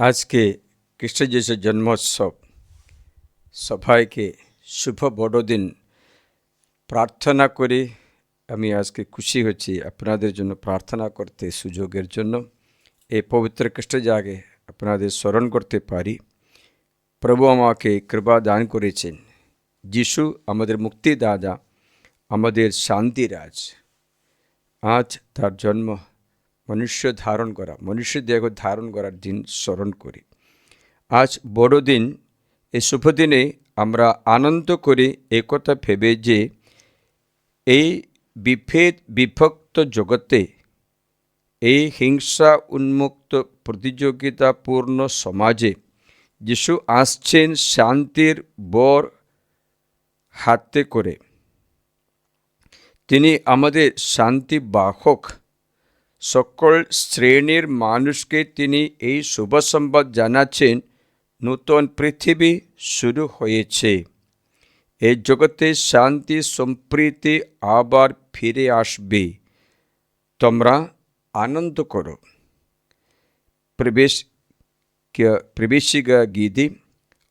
আজকে খ্রিস্ট যিশুর জন্মোৎসব, সবাইকে শুভ বড়দিন প্রার্থনা করি। আমি আজকে খুশি হচ্ছি আপনাদের জন্য প্রার্থনা করতে সুযোগের জন্য। এই পবিত্র খ্রিস্ট জাগে আপনাদের স্মরণ করতে পারি। প্রভু আমাকে কৃপা দান করেছেন। যিশু আমাদের মুক্তিদাতা, আমাদের শান্তিরাজ। আজ তার জন্ম, মনুষ্য দেহ ধারণ করার দিন স্মরণ করি। আজ বড়দিন। এই শুভদিনে আমরা আনন্দ করি একথা ভেবে যে এই বিভক্ত জগতে, এই হিংসা উন্মুক্ত প্রতিযোগিতাপূর্ণ সমাজে যিশু আসছেন শান্তির বর হাতে করে। তিনি আমাদের শান্তি বাহক। সকল শ্রেণীর মানুষকে তিনি এই শুভ সংবাদ জানাচ্ছেন, নূতন পৃথিবী শুরু হয়েছে। এই জগতে শান্তি সম্প্রীতি আবার ফিরে আসবে। তোমরা আনন্দ করো। প্রবেশিকা গীতি।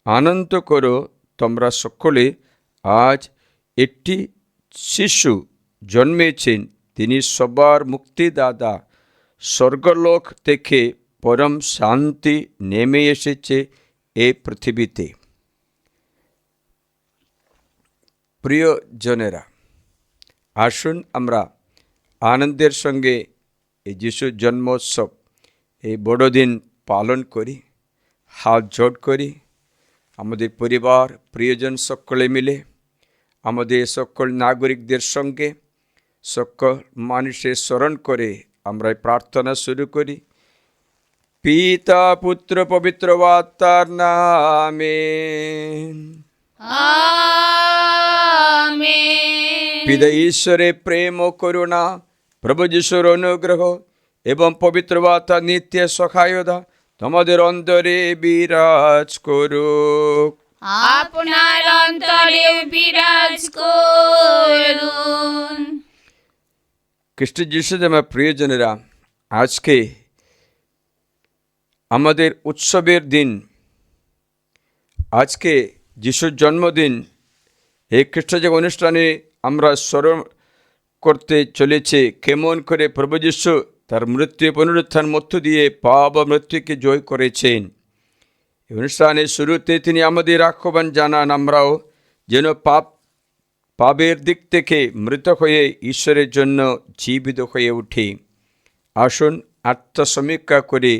আনন্দ করো তোমরা সকলে, আজ একটি শিশু জন্মেছেন, তিনি সবার মুক্তিদাতা। স্বর্গলোক থেকে পরম শান্তি নেমে এসেছে এই পৃথিবীতে। প্রিয়জনেরা, আসুন আমরা আনন্দের সঙ্গে এই যিশুর জন্মোৎসব, এই বড়দিন পালন করি, হাত জোড় করি। আমাদের পরিবার প্রিয়জন সকলে মিলে, আমাদের সকল নাগরিকদের সঙ্গে, সকল মানুষের স্মরণ করে আমরা প্রার্থনা শুরু করি। পিতা পুত্র পবিত্র আত্মার নামে আমেন। পিতা ঈশ্বরের প্রেম ও করুণা, প্রভু যিশুর অনুগ্রহ এবং পবিত্র আত্মার নিত্য সহায়তা তোমাদের অন্তরে বিরাজ করুক। আপনার অন্তরে বিরাজ করুন। খ্রিস্ট যিশুতে আমার প্রিয়জনেরা, আজকে আমাদের উৎসবের দিন। আজকে যিশুর জন্মদিন। এই খ্রিস্টজাগ অনুষ্ঠানে আমরা স্মরণ করতে চলেছে কেমন করে প্রভু যিশু তার মৃত্যু পুনরুত্থান মধ্য দিয়ে পাপ ও মৃত্যুকে জয় করেছেন। এই অনুষ্ঠানের শুরুতে তিনি আমাদের আহ্বান জানান, আমরাও যেন পাপের দিক থেকে মৃত হয়ে ঈশ্বরের জন্য জীবিত হয়ে উঠি। আসুন আত্মসমীক্ষা করে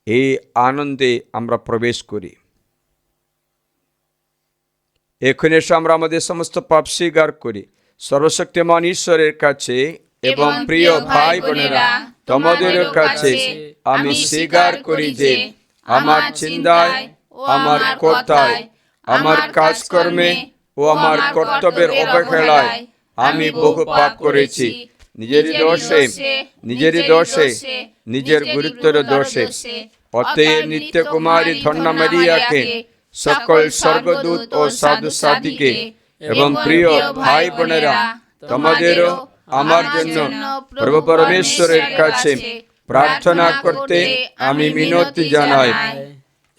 এই আনন্দে আমরা প্রবেশ করি। এখন এসে আমরা আমাদের সমস্ত পাপ স্বীকার করি সর্বশক্তিমান ঈশ্বরের কাছে এবং প্রিয় ভাই বোনেরা, তোমাদের কাছে আমি স্বীকার করি যে আমার চিন্তায়, আমার কথায়, আমার কাজকর্মে ও আমার কর্তব্যের অবহেলায় আমি বহু পাপ করেছি। নিজেরই দোষে, নিজের গুরুত্বের দোষে। অতএব নিত্য কুমারী ধন্যা মারিয়াকে, সকল স্বর্গদূত ও সাধু সাধিকে এবং প্রিয় ভাই বোনেরা, তোমাদেরও আমার জন্য প্রভু পরমেশ্বরের কাছে প্রার্থনা করতে আমি মিনতি জানাই।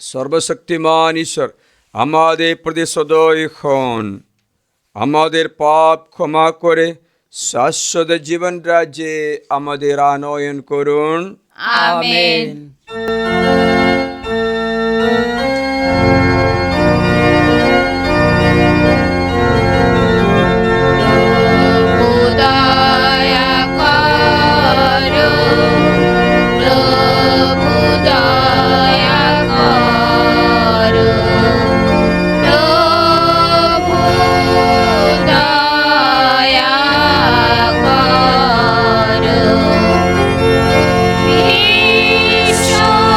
সর্বশক্তিমান ঈশ্বর আমাদের প্রতি সদয় হন, আমাদের পাপ ক্ষমা করে শাশ্বত জীবন রাজ্যে আমাদের আনয়ন করুন। আমেন। ঈশ্বর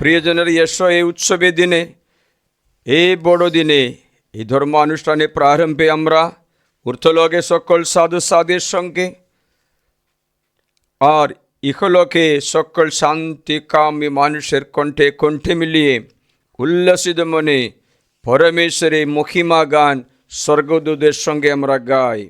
প্রিয়জনের এসো এই উৎসবের দিনে, এই বড়দিনে, এই ধর্ম অনুষ্ঠানে প্রারম্ভে আমরা ঊর্ধ্বলোকে সকল সাধু সাধুর সঙ্গে আর ইহলোকে সকল শান্তিকামী মানুষের কণ্ঠে কণ্ঠে মিলিয়ে উল্লাসিত মনে পরমেশ্বরের মহিমা গান স্বর্গদূতের সঙ্গে আমরা গাই।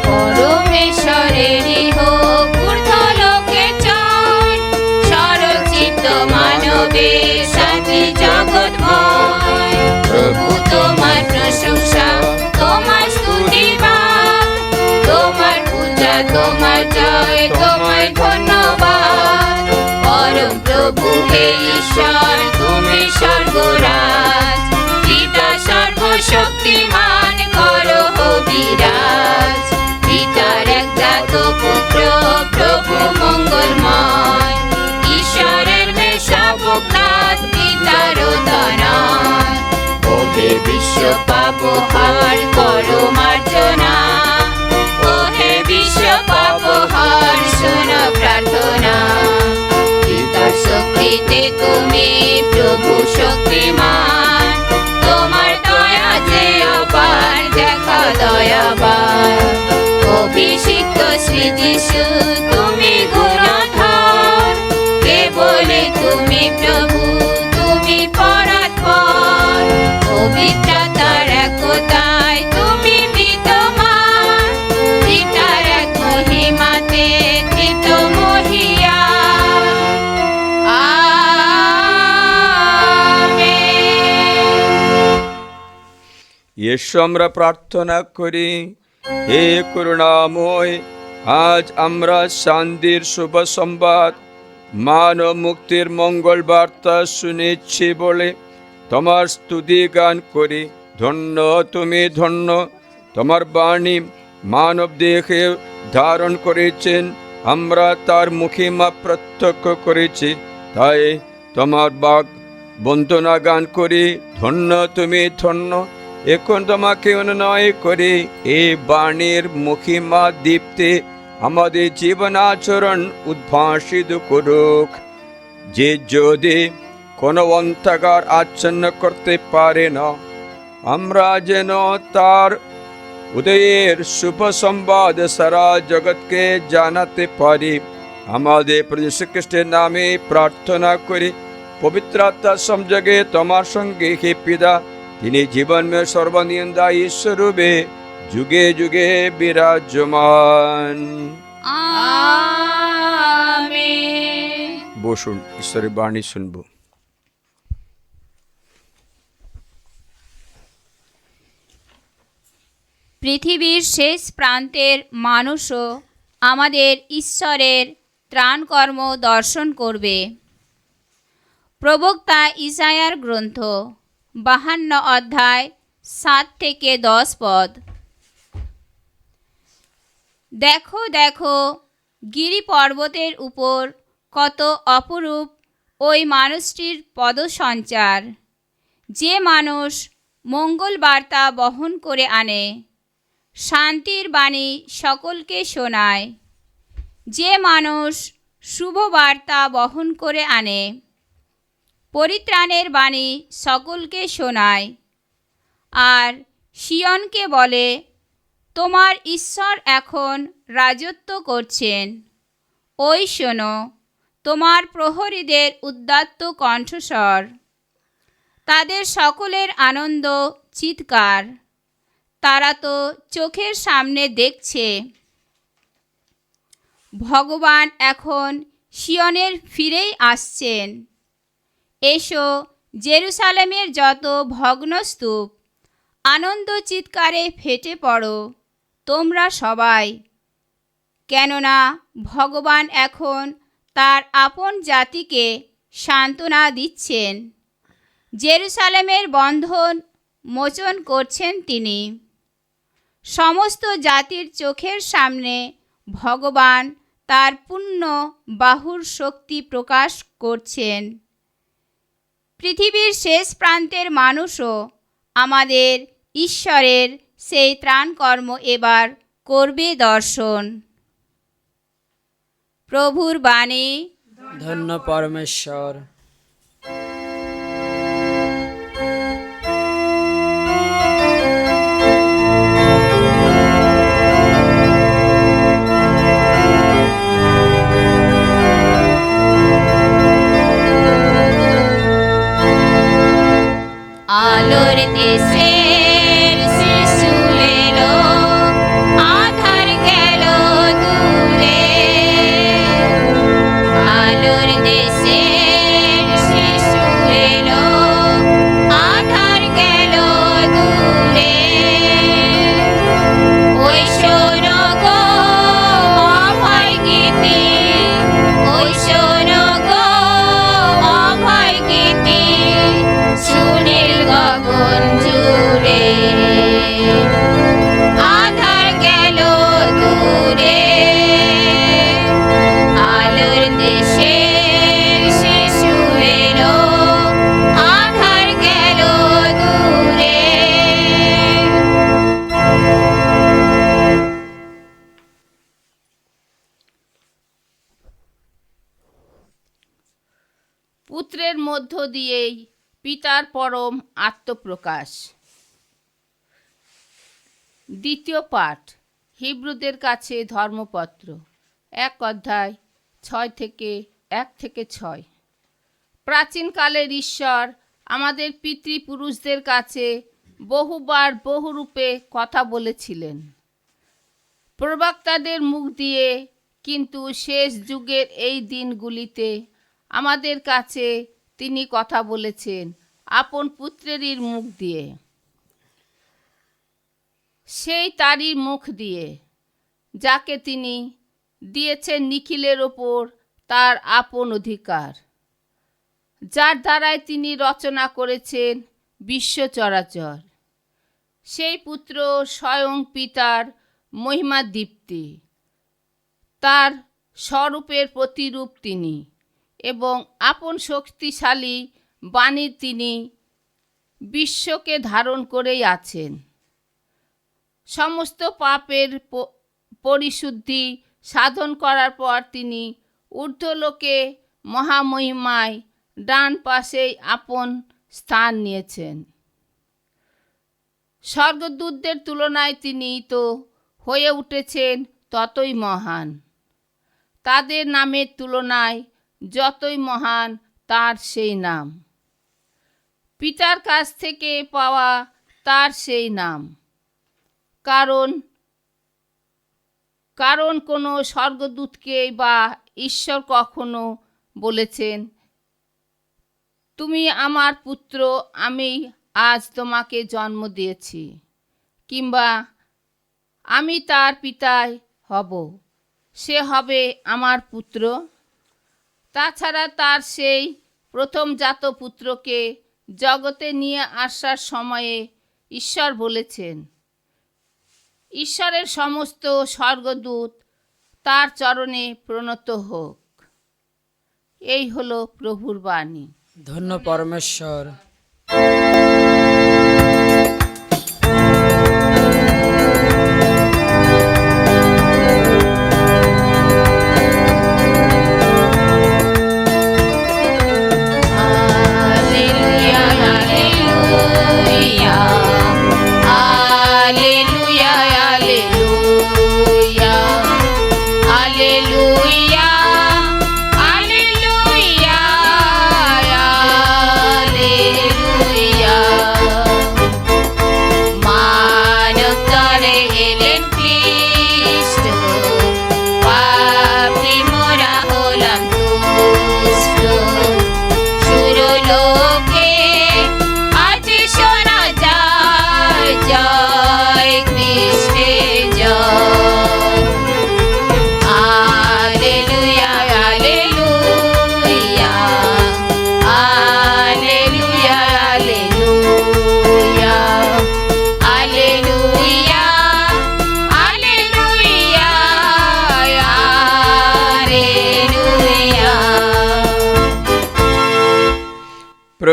পরমেশ্বরেরই হোক ঊর্ধ্বলোকে জয়, সরচিত মানবে শান্তি জগৎময়। প্রভু তোমার প্রশংসা, তোমার স্তুতিবাদ, তোমার পূজা, তোমার জয়, তোমায় ধন্যবাদ। পরম প্রভু হে ঈশ্বর, তুমি স্বর্গরাজ, পিতা সর্বশক্তিমান করো বিরাজ। পিতার একজাত পুত্র প্রভু মঙ্গলময়, ঈশ্বরের মেষাবনাথ পিতার তনয়। ওহে বিশ্ব পাপহার করো মার্জনা, ওহে বিশ্ব পাপহার শোনো প্রার্থনা। পিতার শক্তিতে তুমি প্রভু শক্তিমান, তোমার দয়া যে অপার, দেখা দয়াবান। অভিষিক্ত শ্রী যিশু তুমি গুণধর, কেবলে তুমি প্রভু, তুমি পরাৎপর। পবিত্রতার একতায় তুমি বিদ্যমান, পিতার এক মহিমাতে ধৃত মহিয়ান। আমেন। এসো আমরা প্রার্থনা করি। হে করুণাময়, আজ আমরা শান্তির শুভ সংবাদ, মান ও মুক্তির মঙ্গল বার্তা শুনেছি বলে তোমার স্তুতি গান করি। ধন্য তুমি, ধন্য তোমার বাণী মানব দেহে ধারণ করেছেন, আমরা তার মহিমা প্রত্যক্ষ করেছি, তাই তোমার বাক বন্দনা গান করি। ধন্য তুমি, ধন্য। এখন তোমাকে অনুনয় করি, এই বাণীর মহিমা দীপ্তে আমাদের জীবন আচরণ উদ্ভাসিত করুক, যে যদি কোনো অন্ধকার আচ্ছন্ন করতে পারে না, আমরা যেন তার উদয়ের শুভ সংবাদ সারা জগৎকে জানাতে পারি। আমাদের প্রভু যীশু খ্রিস্টের নামে প্রার্থনা করি। পবিত্র আত্মার সংযোগে তোমার সঙ্গে হে পিতা, তিনি জীবনময় সর্বনিন্দা ঈশ্বরূপে যুগে যুগে বিরাজমান। আমেন। বসুন, ঈশ্বরের বাণী শুনব। পৃথিবীর শেষ প্রান্তের মানুষও আমাদের ঈশ্বরের ত্রাণকর্ম দর্শন করবে। প্রবক্তা ইসায়ার গ্রন্থ 52 অধ্যায় 7 থেকে 10 পদ। দেখো দেখো, গিরি পর্বতের উপর কত অপরূপ ওই মানুষটির পদসঞ্চার, যে মানুষ মঙ্গল বার্তা বহন করে আনে, শান্তির বাণী সকলকে শোনায়। যে মানুষ শুভ বার্তা বহন করে আনে, পরিত্রাণের বাণী সকলকে শোনায়, আর সিয়নকে বলে, তোমার ঈশ্বর এখন রাজত্ব করছেন। ওই শোনো তোমার প্রহরীদের উদ্দাত্ত কণ্ঠস্বর, তাদের সকলের আনন্দ চিৎকার। তারা তো চোখের সামনে দেখছে, ভগবান এখন সিয়নের ফিরেই আসছেন। এসো জেরুসালেমের যত ভগ্নস্তূপ, আনন্দ চিৎকারে ফেটে পড়ো তোমরা সবাই, কেননা ভগবান এখন তার আপন জাতিকে সান্ত্বনা দিচ্ছেন। জেরুসালেমের বন্ধন মোচন করছেন তিনি। সমস্ত জাতির চোখের সামনে ভগবান তার পূর্ণ বাহুর শক্তি প্রকাশ করছেন। পৃথিবীর শেষ প্রান্তের মানুষও আমাদের ঈশ্বরের সেই ত্রাণ কর্ম এবার করবে দর্শন। প্রভুর বাণী। ধন্য পরমেশ্বর। আলোর দেশের শিশু এলো, আধার গেল দূরে। আলোর দেশের শিশু এলো, আধার গেল দূরে। ওই শোনো গো অভয় গীতি, ওই শোনো গো অভয় গীতি, সুনীল গগন জুড়ে। আধার গেল দূরে, আলোর দেশের শিশু এলো, আধার গেল দূরে। পুত্রের মধ্য দিয়েই পিতার পরম আত্মপ্রকাশ। দ্বিতীয় পাঠ, হিব্রুদের কাছে ধর্মপত্র, 1 অধ্যায় 1 থেকে 6। প্রাচীনকালের ঈশ্বর আমাদের পিতৃপুরুষদের কাছে বহুবার বহুরূপে কথা বলেছিলেন প্রবক্তাদের মুখ দিয়ে, কিন্তু শেষ যুগের এই দিনগুলিতে আমাদের কাছে তিনি কথা বলেছেন আপন পুত্রেরই মুখ দিয়ে, সেই তারই মুখ দিয়ে, যাকে তিনি দিয়েছেন নিখিলের ওপর তার আপন অধিকার, যার দ্বারাই তিনি রচনা করেছেন বিশ্ব চরাচর। সেই পুত্র স্বয়ং পিতার মহিমা দীপ্তি, তার স্বরূপের প্রতিরূপ তিনি, এবং আপন শক্তিশালী বাণী তিনি বিশ্বকে ধারণ করেই আছেন। সমস্ত পাপের পরিশুদ্ধি সাধন করার পর তিনি ঊর্ধ্বলোকে মহামহিমায় ডান পাশেই আপন স্থান নিয়েছেন। স্বর্গদূতদের তুলনায় তিনি তো হয়ে উঠেছেন ততই মহান, তাদের নামের তুলনায় যতই মহান তার সেই নাম, পিতার কাছ থেকে পাওয়া তার সেই নাম। কারণ কোনো স্বর্গদূতকে বা ঈশ্বর কখনো বলেছেন, তুমি আমার পুত্র, আমি আজ তোমাকে জন্ম দিয়েছি, কিংবা আমি তার পিতায় হব, সে হবে আমার পুত্র। তাছাড়া তার সেই প্রথমজাত পুত্রকে জগতে নিয়ে আসার সময়ে ঈশ্বর বলেছেন, ঈশ্বরের সমস্ত স্বর্গদূত তার চরণে প্রণত হোক। এই হলো প্রভুর বাণী। ধন্য পরমেশ্বর। Alleluia, alleluia, alleluia, alleluia.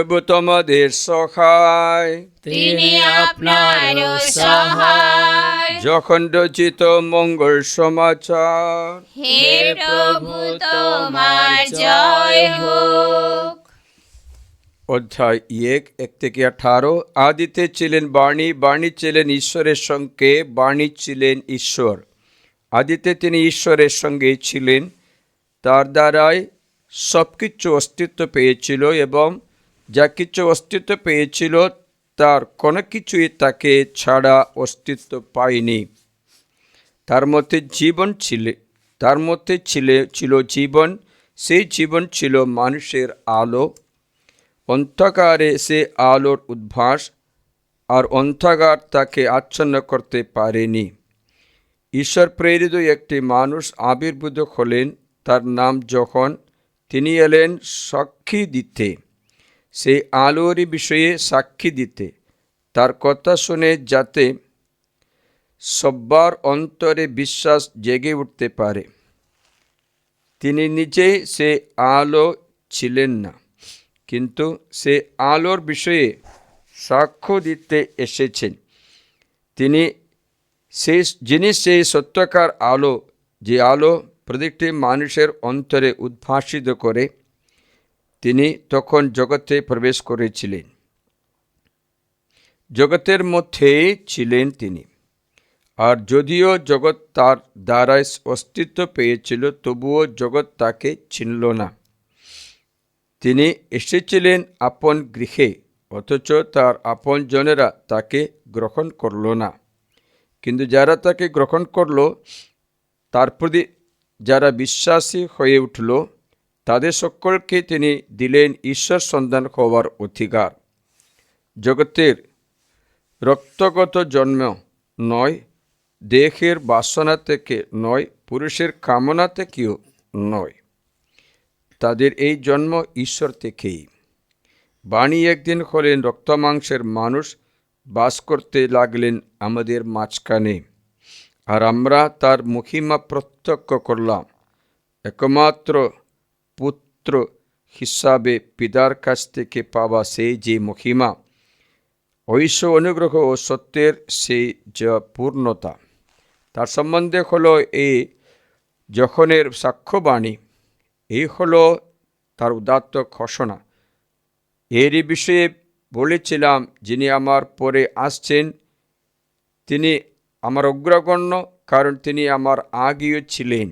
প্রভু তোমাদের সহায়। তিনি আপনার সহায়। যখন রচিত মঙ্গল সমাচার, হে প্রভু তোমার জয় হোক। অধ্যায় 1:1-18। আদিতে ছিলেন বাণী, বাণী ছিলেন ঈশ্বরের সঙ্গে, বাণী ছিলেন ঈশ্বর। আদিতে তিনি ঈশ্বরের সঙ্গে ছিলেন, তার দ্বারাই সব কিছু অস্তিত্ব পেয়েছিল, এবং যা কিছু অস্তিত্ব পেয়েছিল তার কোনো কিছুই তাকে ছাড়া অস্তিত্ব পায়নি। তার মধ্যে জীবন ছিল জীবন, সেই জীবন ছিল মানুষের আলো। অন্ধকারে সে আলোর উদ্ভাস, আর অন্ধকার তাকে আচ্ছন্ন করতে পারেনি। ঈশ্বর প্রেরিত একটি মানুষ আবির্ভূত হলেন, তার নাম যখন। তিনি এলেন সাক্ষী দিতে, সেই আলোর বিষয়ে সাক্ষী দিতে, তার কথা শুনে যাতে সবার অন্তরে বিশ্বাস জেগে উঠতে পারে। তিনি নিজেই সে আলো ছিলেন না, কিন্তু সে আলোর বিষয়ে সাক্ষ্য দিতে এসেছেন। যিনি সেই সত্যকার আলো, যে আলো প্রত্যেকটি মানুষের অন্তরে উদ্ভাসিত করে। তিনি তখন জগতে প্রবেশ করেছিলেন, জগতের মধ্যেই ছিলেন তিনি। আর যদিও জগৎ তার দ্বারাই অস্তিত্ব পেয়েছিল, তবুও জগৎ তাকে চিনল না। তিনি এসেছিলেন আপন গৃহে, অথচ তার আপন জনেরা তাকে গ্রহণ করল না। কিন্তু যারা তাকে গ্রহণ করল, তার প্রতি যারা বিশ্বাসী হয়ে উঠল, তাদের সকলকে তিনি দিলেন ঈশ্বর সন্তান হওয়ার অধিকার। জগতের রক্তগত জন্ম নয়, দেহের বাসনা থেকে নয়, পুরুষের কামনা থেকেও নয়, তাদের এই জন্ম ঈশ্বর থেকেই। বাণী একদিন হলেন রক্তমাংসের মানুষ, বাস করতে লাগলেন আমাদের মাঝখানে, আর আমরা তার মহিমা প্রত্যক্ষ করলাম। একমাত্র পুত্র হিসাবে পিতার কাছ থেকে পাওয়া সেই যে মহিমা, ঐশ্বর অনুগ্রহ ও সত্যের সেই যা পূর্ণতা, তার সম্বন্ধে হলো এই যখনের সাক্ষ্যবাণী। এই হলো তার উদাত্ত ঘোষণা। এরই বিষয়ে বলেছিলাম, যিনি আমার পরে আসছেন তিনি আমার অগ্রগণ্য, কারণ তিনি আমার আগেও ছিলেন।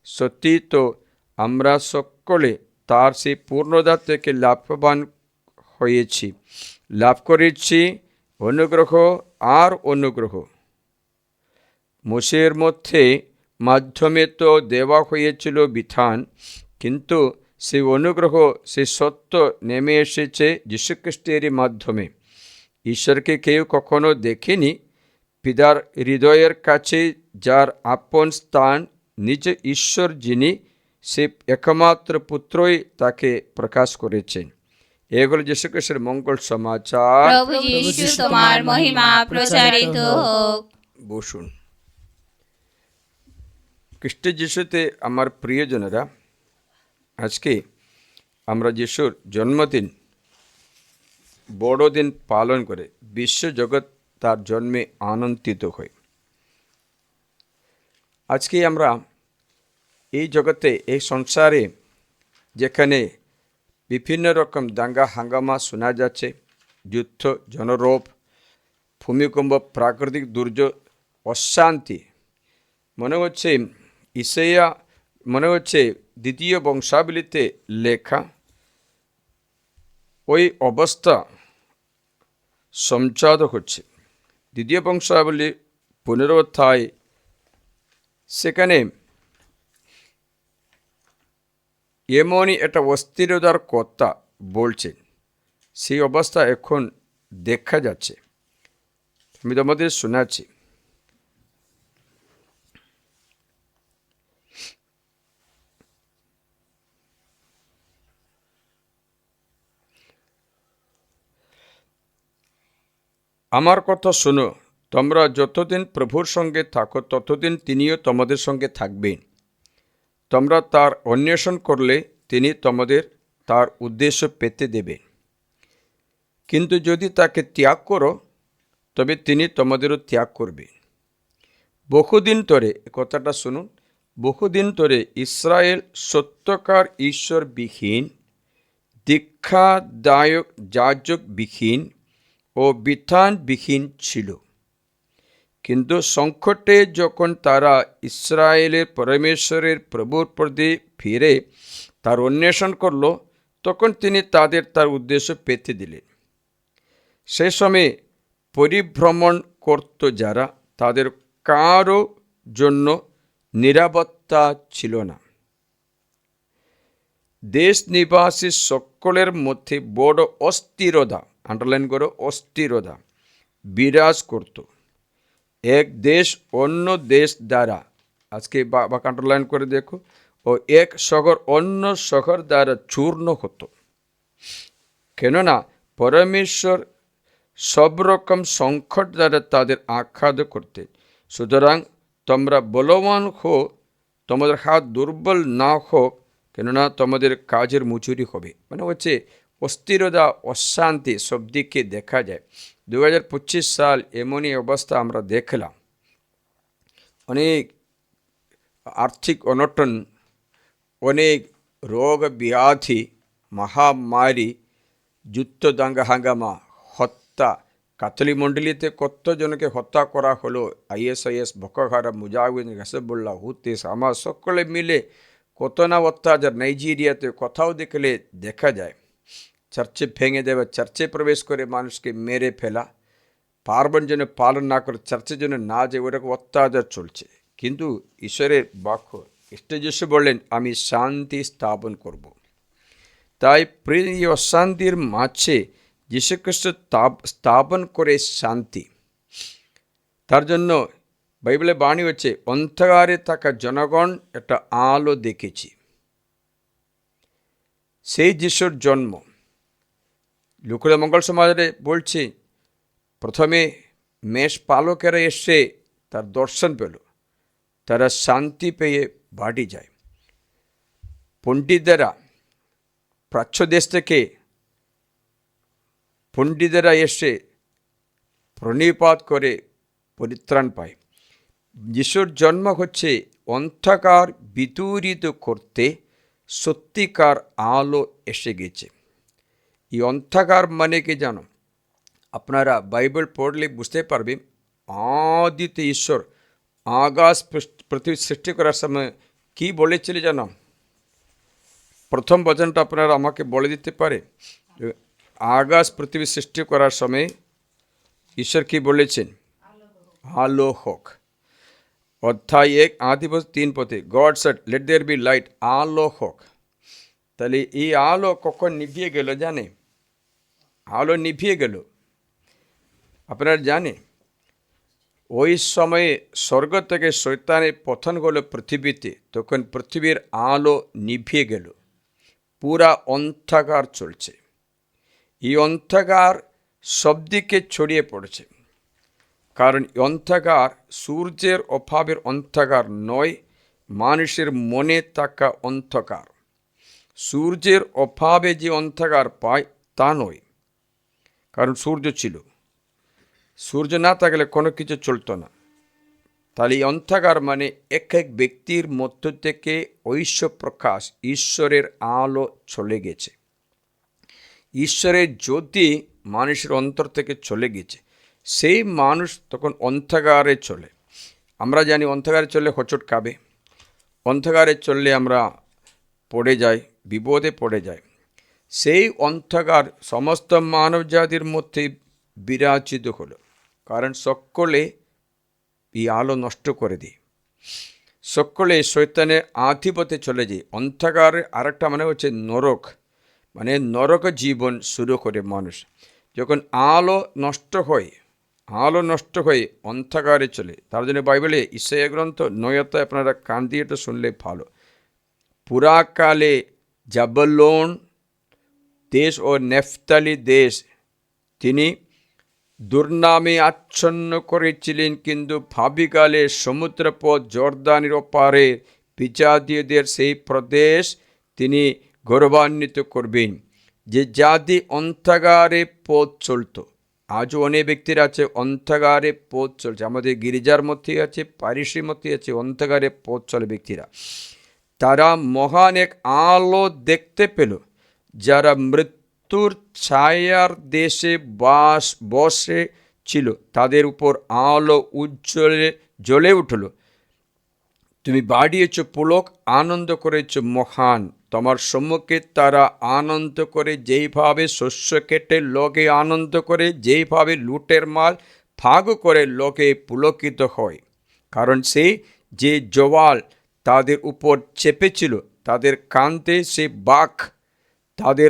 সত্যি তো আমরা সকলে তার সেই পূর্ণতা থেকে লাভবান হয়েছি, লাভ করেছি অনুগ্রহ আর অনুগ্রহ। মোশের মাধ্যমে তো দেওয়া হয়েছিল বিধান, কিন্তু সেই অনুগ্রহ, সেই সত্য নেমে এসেছে যীশুখ্রিস্টের মাধ্যমে। ঈশ্বরকে কেউ কখনো দেখেনি। পিতার হৃদয়ের কাছে যার আপন স্থান, নিজ ঈশ্বর যিনি, সে একমাত্র পুত্রই তাকে প্রকাশ করেছেন। এগুলো যীশুখ্রিস্টের মঙ্গল সমাচার। প্রভু যীশু তোমার মহিমা প্রচারিত হোক। বসুন। খ্রিস্ট যিশুতে আমার প্রিয়জনেরা, আজকে আমরা যিশুর জন্মদিন, বড়দিন পালন করে বিশ্বজগৎ তার জন্মে আনন্দিত হই। আজকে আমরা এই জগতে, এই সংসারে, যেখানে বিভিন্ন রকম দাঙ্গা হাঙ্গামা শোনা যাচ্ছে, যুদ্ধ, জনরোধ, ভূমিকম্প, প্রাকৃতিক দুর্যোগ, অশান্তি, মনে হচ্ছে দ্বিতীয় বংশাবলীতে লেখা ওই অবস্থা সংজাত হচ্ছে। দ্বিতীয় বংশাবলী পুনরুত্থায় সেখানে এমনই একটা অস্থিরতার কথা বলছেন, সেই অবস্থা এখন দেখা যাচ্ছে। আমি তোমাদের শোনাচ্ছি। আমার কথা শোনো, তোমরা যতদিন প্রভুর সঙ্গে থাকো ততদিন তিনিও তোমাদের সঙ্গে থাকবেন। তোমরা তার অন্বেষণ করলে তিনি তোমাদের তার উদ্দেশ্য পেতে দেবেন। কিন্তু যদি তাকে ত্যাগ করো তবে তিনি তোমাদেরও ত্যাগ করবে। বহুদিন ধরে, কথাটা শুনুন, বহুদিন ধরে ইসরায়েল সত্যকার ঈশ্বরবিহীন, দীক্ষাদায়ক যাজকবিহীন ও বিধানবিহীন ছিল। কিন্তু সংকটে যখন তারা ইসরায়েলের পরমেশ্বরের প্রভুর প্রতি ফিরে তার অন্বেষণ করল, তখন তিনি তাদের তার উদ্দেশ্য পেতে দিলেন। সে সময় পরিভ্রমণ করত যারা, তাদের কারো জন্য নিরাপত্তা ছিল না। দেশ নিবাসী সকলের মধ্যে বড় অস্থিরতা, আন্ডারলাইন করো, অস্থিরতা বিরাজ করত। এক দেশ অন্য দেশ দ্বারা, আজকে বা আন্ডারলাইন করে দেখো, ও এক শহর অন্য শহর দ্বারা চূর্ণ হতো। কেননা পরমেশ্বর সব রকম সংকট দ্বারা তাদের আঘাত করতেন। সুতরাং তোমরা বলবান হো, তোমাদের হাত দুর্বল না হোক, কেননা তোমাদের কাজের মজুরি হবে। মানে হচ্ছে অস্থিরতা, অশান্তি সব দিকে দেখা যায়। 2025 সাল এমনই অবস্থা আমরা দেখলাম। অনেক আর্থিক অনটন, অনেক রোগ ব্যাধি, মহামারী, যুদ্ধ, দাঙ্গা হাঙ্গামা, হত্যা। কাতলি মণ্ডলীতে কতজনকে হত্যা করা হলো। ISIS, বকো হারাম, মুজাহিদিন, হিজবুল্লাহ, হুথি, হামাস সকলে মিলে কত না অত্যাচার। নাইজেরিয়াতে কোথাও দেখলে দেখা যায় চার্চে ভেঙে দেওয়া, চার্চে প্রবেশ করে মানুষকে মেরে ফেলা, পার্বণ যেন পালন না করে, চার্চের জন্য না যায়, ওরকম অত্যাচার চলছে। কিন্তু ঈশ্বরের বাক্য যিশু বললেন, আমি শান্তি স্থাপন করব। তাই প্রিয়, অশান্তির মাঝে যীশুখ্রিস্ট স্থাপন করে শান্তি। তার জন্য বাইবেলে বাণী হচ্ছে, অন্ধকারে থাকা জনগণ একটা আলো দেখেছি। সেই যিশুর জন্ম লুকুরা মঙ্গল সমাজে বলছে, প্রথমে মেষ পালকেরা এসে তার দর্শন পেল, তারা শান্তি পেয়ে বাড়ি যায়। পণ্ডিতেরা, প্রাচ্য দেশ থেকে পণ্ডিতেরা এসে প্রণিপাত করে পরিত্রাণ পায়। যিশুর জন্ম হচ্ছে অন্ধকার বিদূরিত করতে সত্যিকার আলো এসে গেছে। এই অন্ধকার মানে কি জানো? আপনারা বাইবেল পড়লে বুঝতে পারবেন, আদিতে ঈশ্বর আকাশ পৃথিবী সৃষ্টি করার সময় কি বলেছিল জানো? প্রথম বচনটা আপনারা আমাকে বলে দিতে পারে? আকাশ পৃথিবী সৃষ্টি করার সময় ঈশ্বর কি বলেছেন? আলো হোক। অধ্যায় 1 আদিবস 3 পথে, God said let there be light, আলো হোক। তাহলে এই আলো কখন নিভিয়ে গেল জানে? আলো নিভিয়ে গেল, আপনারা জানে? ওই সময়ে স্বর্গ থেকে শয়তানের পতন হলো পৃথিবীতে, তখন পৃথিবীর আলো নিভিয়ে গেল, পুরা অন্ধকার চলছে। এই অন্ধকার সব দিকে ছড়িয়ে পড়েছে। কারণ অন্ধকার সূর্যের অভাবের অন্ধকার নয়, মানুষের মনে থাকা অন্ধকার। সূর্যের অভাবে যে অন্ধকার পায় তা নয়, কারণ সূর্য ছিল, সূর্য না থাকলে কোনো কিছু চলতো না। তাহলে এই অন্ধকার মানে এক এক ব্যক্তির মধ্য থেকে ঐশ্বর প্রকাশ, ঈশ্বরের আলো চলে গেছে। ঈশ্বরের জ্যোতি মানুষের অন্তর থেকে চলে গেছে, সেই মানুষ তখন অন্ধকারে চলে। আমরা জানি অন্ধকারে চললে হোঁচট খাবে, অন্ধকারে চললে আমরা পড়ে যাই, বিপদে পড়ে যাই। সেই অন্ধকার সমস্ত মানব জাতির মধ্যে বিরাজিত হলো, কারণ সকলে এই আলো নষ্ট করে দিই, সকলে শয়তানের আধিপত্যে চলে যায়। অন্ধকারের আরেকটা মানে হচ্ছে নরক, মানে নরক জীবন শুরু করে মানুষ। যখন আলো নষ্ট হয়, আলো নষ্ট হয়ে অন্ধকারে চলে। তার জন্য বাইবেলে ইসাইয়া গ্রন্থ 9 আপনারা কান দিয়ে এটা শুনলে ভালো। পুরাকালে জাবুলুন দেশ ও নেফতালি দেশ তিনি দুর্নামে আচ্ছন্ন করেছিলেন, কিন্তু ভাবিকালে সমুদ্রপথ জর্দানের ওপারে বিজাতীয়দের সেই প্রদেশ তিনি গৌরবান্বিত করবেন। যে জাতি অন্ধকারে পথ চলত। আজও অনেক ব্যক্তিরা আছে অন্ধকারে পথ চলছে, আমাদের গির্জার মধ্যে আছে, পারিসের মধ্যে আছে অন্ধকারে পথ চলে ব্যক্তিরা। তারা মহান এক আলো দেখতে পেল। যারা মৃত্যুর ছায়ার দেশে বসে ছিল তাদের উপর আলো উজ্জ্বলে জ্বলে উঠল। তুমি বাড়িয়েছ পুলক, আনন্দ করেছ মহান। তোমার সম্মুখে তারা আনন্দ করে, যেইভাবে শস্য কেটে লোকে আনন্দ করে, যেইভাবে লুটের মাল ভাগ করে লোকে পুলকিত হয়। কারণ সেই যে জওয়াল তাদের উপর চেপেছিল, তাদের কান্তে সে বাঘ, তাদের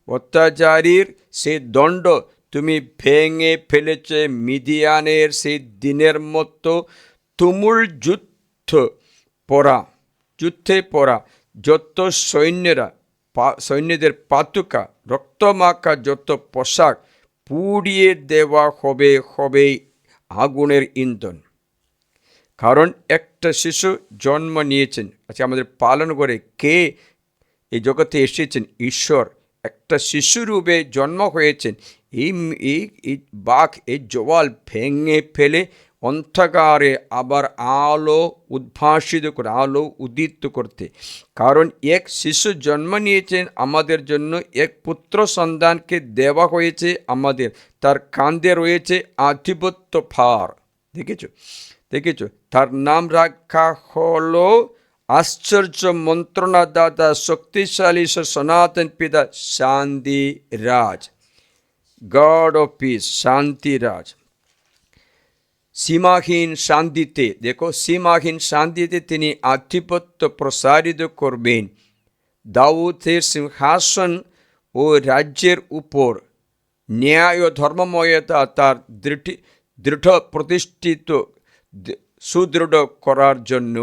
অত্যাচারীর সে দণ্ড তুমি ভেঙে ফেলেছে। মিদিয়ানের সেই দিনের মতো তুমুল যুদ্ধে পড়া যত সৈন্যদের পাতুকা, রক্তমাখা যত পোশাক পুড়িয়ে দেওয়া হবে আগুনের ইন্ধন। কারণ একটা শিশু জন্ম নিয়েছেন, আজকে আমাদের পালন করে কে এই জগতে এসেছেন? ঈশ্বর একটা শিশুরূপে জন্ম হয়েছেন। এই বাঘ এই জওয়াল ভেঙে ফেলে অন্ধকারে আবার আলো উদ্ভাসিত করে, আলো উদিত করতে। কারণ এক শিশু জন্ম নিয়েছেন আমাদের জন্য, এক পুত্র সন্তানকে দেওয়া হয়েছে আমাদের। তার কাঁধে রয়েছে আধিপত্য ভার। দেখেছ তার নাম রাখা হলো আশ্চর্য মন্ত্রণাদাতা, শক্তিশালী সনাতন পিতা, শান্তি রাজ, গড অফ পিস, শান্তি রাজ। সীমাহীন শান্তিতে, দেখো সীমাহীন শান্তিতে তিনি আধিপত্য প্রসারিত করবেন। দাউদের সিংহাসন ও রাজ্যের উপর ন্যায় ও ধর্মময়তা তার দৃঢ় প্রতিষ্ঠিত সুদৃঢ় করার জন্য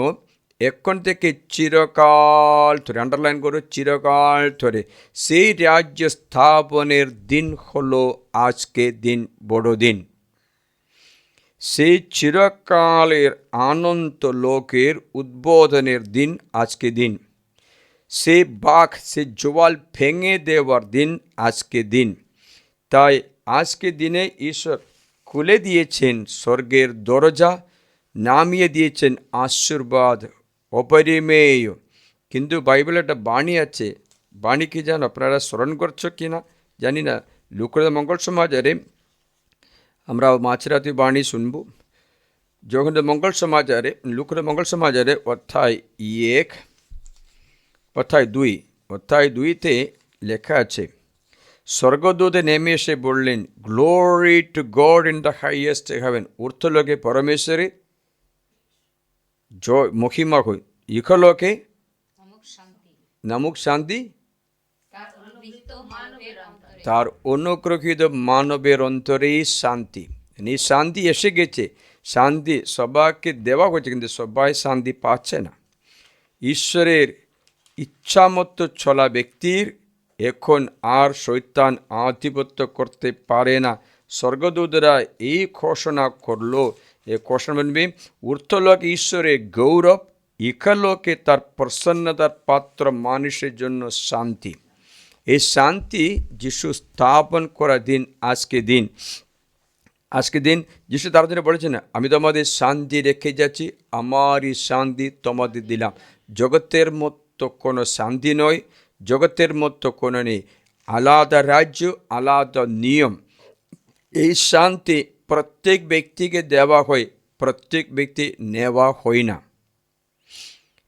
এখন থেকে চিরকাল ধরে, আন্ডারলাইন করো, চিরকাল ধরে সেই রাজ্য স্থাপনের দিন হলো আজকে দিন, বড় দিন। সেই চিরকালের আনন্ত লোকের উদ্বোধনের দিন আজকে দিন। সে বাঘ, সে জওয়াল ভেঙে দেওয়ার দিন আজকে দিন। তাই আজকে দিনে ঈশ্বর খুলে দিয়েছেন স্বর্গের দরজা, নামিয়ে দিয়েছেন আশীর্বাদ অপরিমেয়। কিন্তু বাইবেলে একটা বাণী আছে, বাণী কি জানো? আপনারা স্মরণ করছো কি না জানি না। লুকোর মঙ্গল সমাচারে আমরা মাঝরাতে বাণী শুনব। যখন লুকোর মঙ্গল সমাচারে অধ্যায় 2তে লেখা আছে, স্বর্গদূতে নেমে এসে বললেন, glory to God in the highest heaven. ঊর্ধ্বলোকে পরমেশ্বরে জয়, মহিমা হই। ইহলোকে নামুক শান্তি তার অনুগ্রহীত মানবের অন্তরেই শান্তি। এই শান্তি এসে গেছে, শান্তি সবাইকে দেওয়া হয়েছে, কিন্তু সবাই শান্তি পাচ্ছে না। ঈশ্বরের ইচ্ছা মতো চলা ব্যক্তির এখন আর শয়তান আধিপত্য করতে পারে না। স্বর্গদূতরা এই ঘোষণা করলো, এ ঘোষণা বলবে, ঊর্ধ্বলোক ঈশ্বরের গৌরব, ইহলোকে তার প্রসন্নতার পাত্র মানুষের জন্য শান্তি। এই শান্তি যিশু স্থাপন করা দিন আজকে দিন। যিশু তার জন্য বলেছেন, আমি তোমাদের শান্তি রেখে যাচ্ছি, আমারই শান্তি তোমাদের দিলাম। জগতের মতো কোনো শান্তি নয়, জগতের মতো কোনো নেই। আলাদা রাজ্য, আলাদা নিয়ম। এই শান্তি প্রত্যেক ব্যক্তিকে দেওয়া হয়, প্রত্যেক ব্যক্তি নেওয়া হয় না।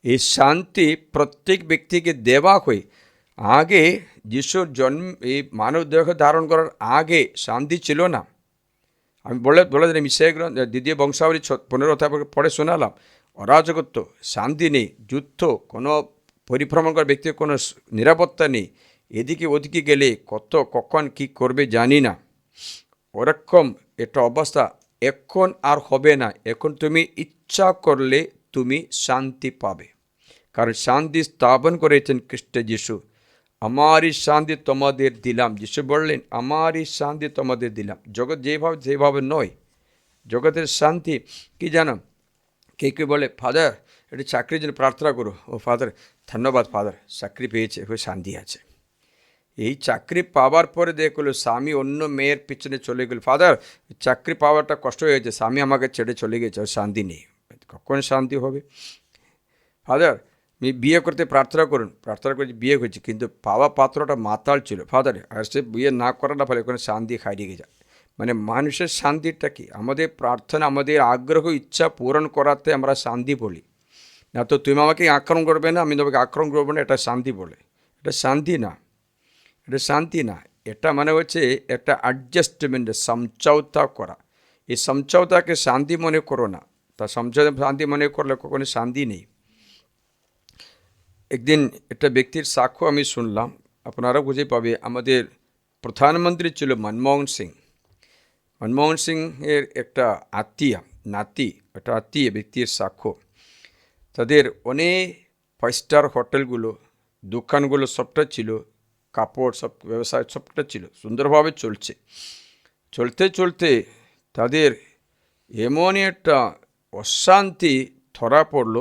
এই শান্তি প্রত্যেক ব্যক্তিকে দেওয়া হয়। আগে যিশুর জন্ম, এই মানব দেহ ধারণ করার আগে শান্তি ছিল না। আমি বলে দিলাম, মিশাই দ্বিতীয় বংশাবলী 15 অধ্যায় পড়ে শোনালাম, অরাজকত্ব, শান্তি নেই, যুদ্ধ, কোনো পরিভ্রমণ করার ব্যক্তির কোনো নিরাপত্তা নেই। এদিকে ওদিকে গেলে কখন কি করবে জানি না। ওরকম একটা অবস্থা এখন আর হবে না। এখন তুমি ইচ্ছা করলে তুমি শান্তি পাবে, কারণ শান্তি স্থাপন করেছেন খ্রিস্ট যিশু। আমারই শান্তি তোমাদের দিলাম, যিশু বললেন, আমারই শান্তি তোমাদের দিলাম। জগৎ যেভাবে নয়। জগতের শান্তি কি জানো? কে বলে, ফাদার একটি চাকরির জন্য প্রার্থনা করো। ও ফাদার, ধন্যবাদ ফাদার, চাকরি পেয়েছে, শান্তি আছে। এই চাকরি পাওয়ার পরে দেখলো স্বামী অন্য মেয়ের পিছনে চলে গেল, ফাদার চাকরি পাওয়াটা কষ্ট হয়ে গেছে, স্বামী আমাকে ছেড়ে চলে গেছে, আর শান্তি নেই। কখন শান্তি হবে? ফাদার বিয়ে করতে প্রার্থনা করুন, প্রার্থনা করেছি, বিয়ে করছি, কিন্তু পাওয়া পাত্রটা মাতাল ছিল ফাদার, আর সে বিয়ে না করাটা ফলে ওখানে শান্তি হারিয়ে যায়। মানে মানুষের শান্তিটা কি? আমাদের প্রার্থনা, আমাদের আগ্রহ ইচ্ছা পূরণ করাতে আমরা শান্তি বলি, না তো তুমি আমাকে আক্রমণ করবে না, আমি তোমাকে আক্রমণ করবো না, এটা শান্তি বলে। এটা শান্তি না, এটা শান্তি না। এটা মানে হচ্ছে একটা অ্যাডজাস্টমেন্ট, সমঝোতা করা। এই সমঝোতাকে শান্তি মনে করো না, তা সমঝোতা শান্তি মনে করলে কখনো শান্তি নেই। একদিন একটা ব্যক্তির সাক্ষ্য আমি শুনলাম, আপনারা বুঝে পাবে। আমাদের প্রধানমন্ত্রী ছিল মনমোহন সিং। মনমোহন সিংয়ের একটা নাতি একটা আত্মীয় ব্যক্তির সাক্ষ্য। তাদের অনেক 5 স্টার হোটেলগুলো, দোকানগুলো সবটা ছিল, কাপড় সব ব্যবসায় সবটা ছিল, সুন্দরভাবে চলতে চলতে তাদের এমনই একটা অশান্তি ধরা পড়লো,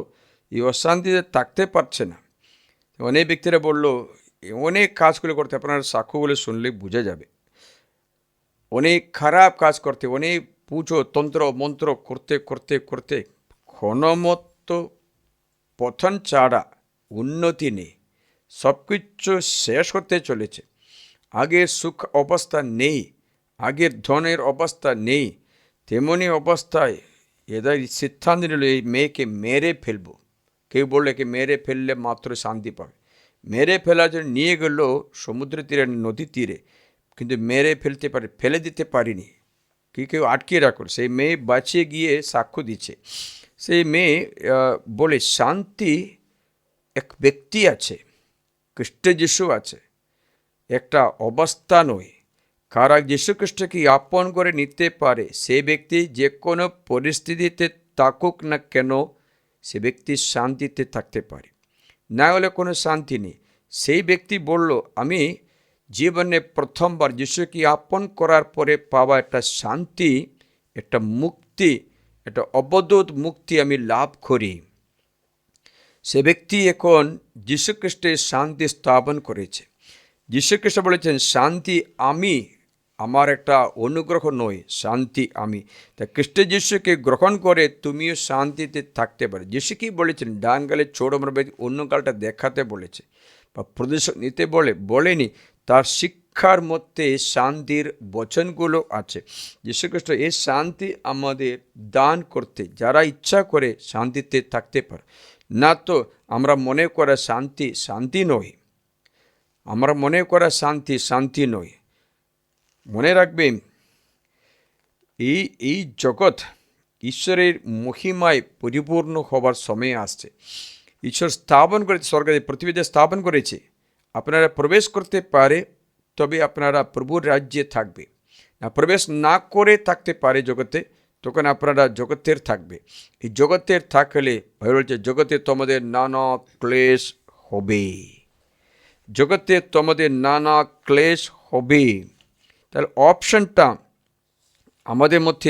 এই অশান্তিতে থাকতে পারছে না। অনেক ব্যক্তিরা বললো, অনেক কাজগুলো করতে, আপনার সাক্ষ্যগুলো শুনলে বোঝা যাবে, অনেক খারাপ কাজ করতে, অনেক পুজো তন্ত্র মন্ত্র করতে করতে করতে ক্ষণমত পতন ছাড়া উন্নতি নেই, সব কিছু শেষ হতে চলেছে। আগের সুখ অবস্থা নেই, আগের ধনের অবস্থা নেই। তেমনি অবস্থায় এদের সিদ্ধান্ত নিল এই মেয়েকে মেরে ফেলবো। কেউ বললে কি মেরে ফেললে মাত্র শান্তি পাবে। মেরে ফেলার জন্য নিয়ে গেল সমুদ্র তীরে, নদী তীরে, কিন্তু মেরে ফেলে দিতে পারিনি, কেউ আটকে রাখল। সেই মেয়ে বাঁচিয়ে গিয়ে সাক্ষ্য দিচ্ছে। সেই মেয়ে বলে, শান্তি এক ব্যক্তি আছে, খ্রিস্ট যিশু আছে, একটা অবস্থা নয়। কারা যীশুখ্রিস্টকে আপন করে নিতে পারে, সে ব্যক্তি যে কোনো পরিস্থিতিতে থাকুক না কেন, সে ব্যক্তি শান্তিতে থাকতে পারে, না হলে কোনো শান্তি নেই। সেই ব্যক্তি বলল, আমি জীবনে প্রথমবার যীশুকে আপন করার পরে পাওয়া একটা শান্তি, একটা মুক্তি, একটা অবদূত মুক্তি আমি লাভ করি। সে ব্যক্তি এখন যীশুখ্রিস্টের শান্তি স্থাপন করেছে। যীশুখ্রিস্ট বলেছেন, শান্তি আমি, আমার একটা অনুগ্রহ নয়, শান্তি আমি। তা খ্রিস্ট যীশুকে গ্রহণ করে তুমিও শান্তিতে থাকতে পারো। যীশু কি বলেছেন? ডান গালে ছোড়ো মারবে, অন্য গালটা দেখাতে বলেছে, বা প্রদেশ নিতে বলেনি। তার শিক্ষার মধ্যে শান্তির বচনগুলো আছে। যীশুখ্রিস্ট এই শান্তি আমাদের দান করতে, যারা ইচ্ছা করে শান্তিতে থাকতে পারে, না তো আমরা মনে করা শান্তি নয়, আমরা মনে করা শান্তি নয়। মনে রাখবেন, এই জগৎ ঈশ্বরের মহিমায় পরিপূর্ণ হবার সময় আসছে। ঈশ্বর স্থাপন করেছে, স্বর্গে পৃথিবীতে স্থাপন করেছে। আপনারা প্রবেশ করতে পারে, তবে আপনারা প্রভুর রাজ্যে থাকবে। না প্রবেশ না করে থাকতে পারে জগতে, তখন আপনারা জগতের থাকবে। এই জগতের থাকলে বলছে, জগতে তোমাদের নানা ক্লেশ হবে, জগতে তোমাদের নানা ক্লেশ হবে। তাহলে অপশনটা আমাদের মধ্যে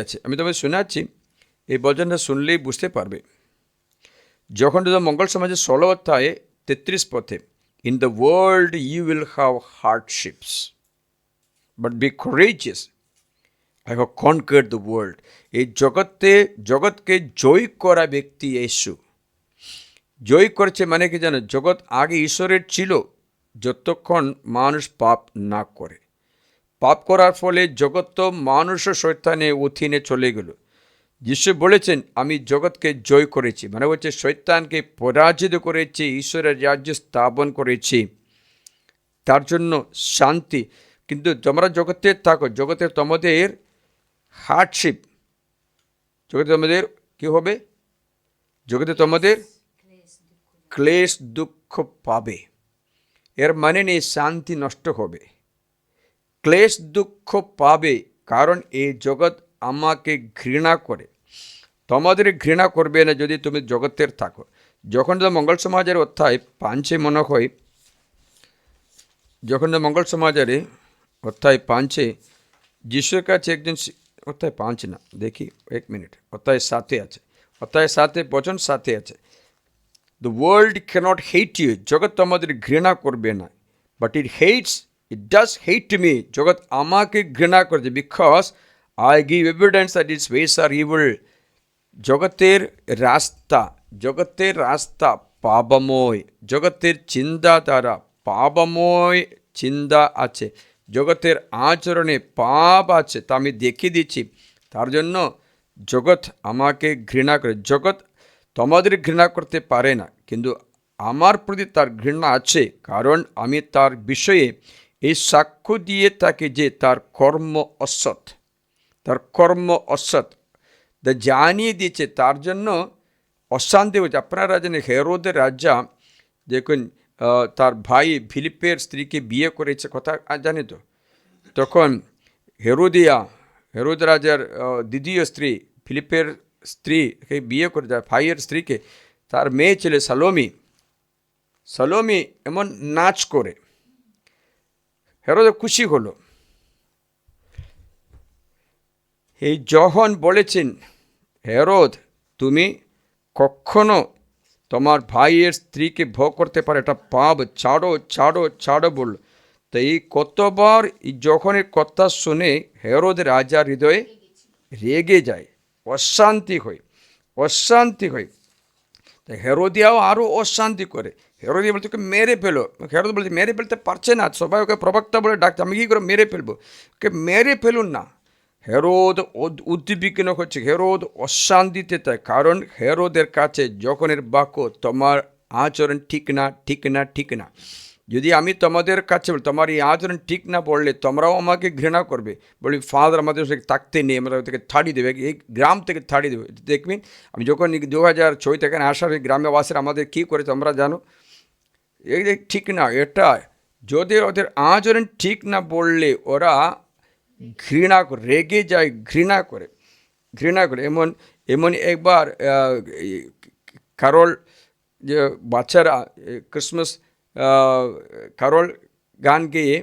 আছে, আমি তোমাকে শোনাচ্ছি, এই বচনটা শুনলেই বুঝতে পারবে। যখন মঙ্গল সমাজের 16 অধ্যায়ে 33 পথে, in the world you will have hardships, but be courageous, I have conquered the world. এই জগৎকে জয় করা ব্যক্তি యేసు। জয় করেছে মানে কি জানো? জগৎ আগে ঈশ্বরের ছিল, যতক্ষণ মানুষ পাপ না করে। পাপ করার ফলে জগৎ তো মানুষ ও শয়তানের অধীনে চলে গেল। যিশু বলেছেন, আমি জগৎকে জয় করেছি, মানে হচ্ছে শয়তানকে পরাজিত করেছি, ঈশ্বরের রাজ্য স্থাপন করেছি। তার জন্য শান্তি। কিন্তু তোমরা জগতে থাকো, জগতে তোমাদের হার্ডশিপ, জগতে তোমাদের কী হবে? জগতে তোমাদের ক্লেশ দুঃখ পাবে। এর মানে নেই শান্তি নষ্ট হবে, ক্লেশ দুঃখ পাবে, কারণ এই জগৎ আমাকে ঘৃণা করে। তোমাদের ঘৃণা করবে না যদি তুমি জগতের থাকো। যখন মঙ্গল সমাজের অধ্যায় 5 মনে হয়, যখন মঙ্গল সমাজের অধ্যায় 5 যিশুর কাছে একজন, অধ্যায় 5 না, দেখি 1 মিনিট, অধ্যায় 7 আছে, অধ্যায় 7 বচন 7 আছে। The world cannot hate you, জগৎ তোমাদের ঘৃণা করবে না, but it does hate me, জগৎ আমাকে ঘৃণা করেছে, because I give evidence that its ways are evil. জগতের রাস্তা পাপময়, জগতের চিন্তাধারা পাপময় চিন্তা আছে, জগতের আচরণে পাপ আছে, তা আমি দেখিয়ে দিচ্ছি। তার জন্য জগৎ আমাকে ঘৃণা করে। জগৎ তোমাদের ঘৃণা করতে পারে না, কিন্তু আমার প্রতি তার ঘৃণা আছে, কারণ আমি তার বিষয়ে এই সাক্ষ্য দিয়ে থাকি যে তার কর্ম অসৎ, জানিয়ে দিয়েছে, তার জন্য অশান্তি হচ্ছে। আপনারা জানেন হেরোদের রাজা দেখুন তার ভাই ফিলিপের স্ত্রীকে বিয়ে করেছে, কথা জানে তো। তখন হেরোদ রাজার দ্বিতীয় স্ত্রী ফিলিপের স্ত্রীকে বিয়ে করে, তার ভাইয়ের স্ত্রীকে, তার মেয়ে ছিল সালোমি এমন নাচ করে হেরোদ খুশি হলো। এই যখন বলেছেন হেরোদ তুমি কখনো তোমার ভাইয়ের স্ত্রীকে ভোগ করতে পারে, এটা পাপ, ছাড়ো বলল। তো এই কতবার যখন এই কথা শুনে হেরোদ রাজার হৃদয়ে রেগে যায়, অশান্তি হয়। তো হেরোদিয়াও আরও অশান্তি করে। হেরোদিয়া বলতে ওকে মেরে ফেলো, হেরোদ বলছে মেরে ফেলতে পারছে না, সবাই ওকে প্রবক্তা বলে ডাকছে, আমি কী করে মেরে ফেলবো, ওকে মেরে ফেলুন না। হেরোদ উদ্বিগ্ন হচ্ছে, হেরোদ অশান্তিতে থাকে, কারণ হেরোদের কাছে যখনের বাক্য তোমার আচরণ ঠিক না, যদি আমি তোমাদের কাছে বলি তোমার এই আচরণ ঠিক না বললে তোমরাও আমাকে ঘৃণা করবে, বলি ফাদার আমাদের থাকতে নেই, আমরা থেকে তাড়িয়ে দেবে, এই গ্রাম থেকে তাড়িয়ে দেবে। দেখবেন আমি যখন 2006 থেকে আসার গ্রামবাসীরা আমাদের কী করে তোমরা জানো, এই ঠিক না, এটা যদি ওদের আচরণ ঠিক না বললে ওরা ঘৃণা করে, রেগে যায়, ঘৃণা করে। এমন একবার কারোল যে বাচ্চারা ক্রিসমাস কারোল গান গেয়ে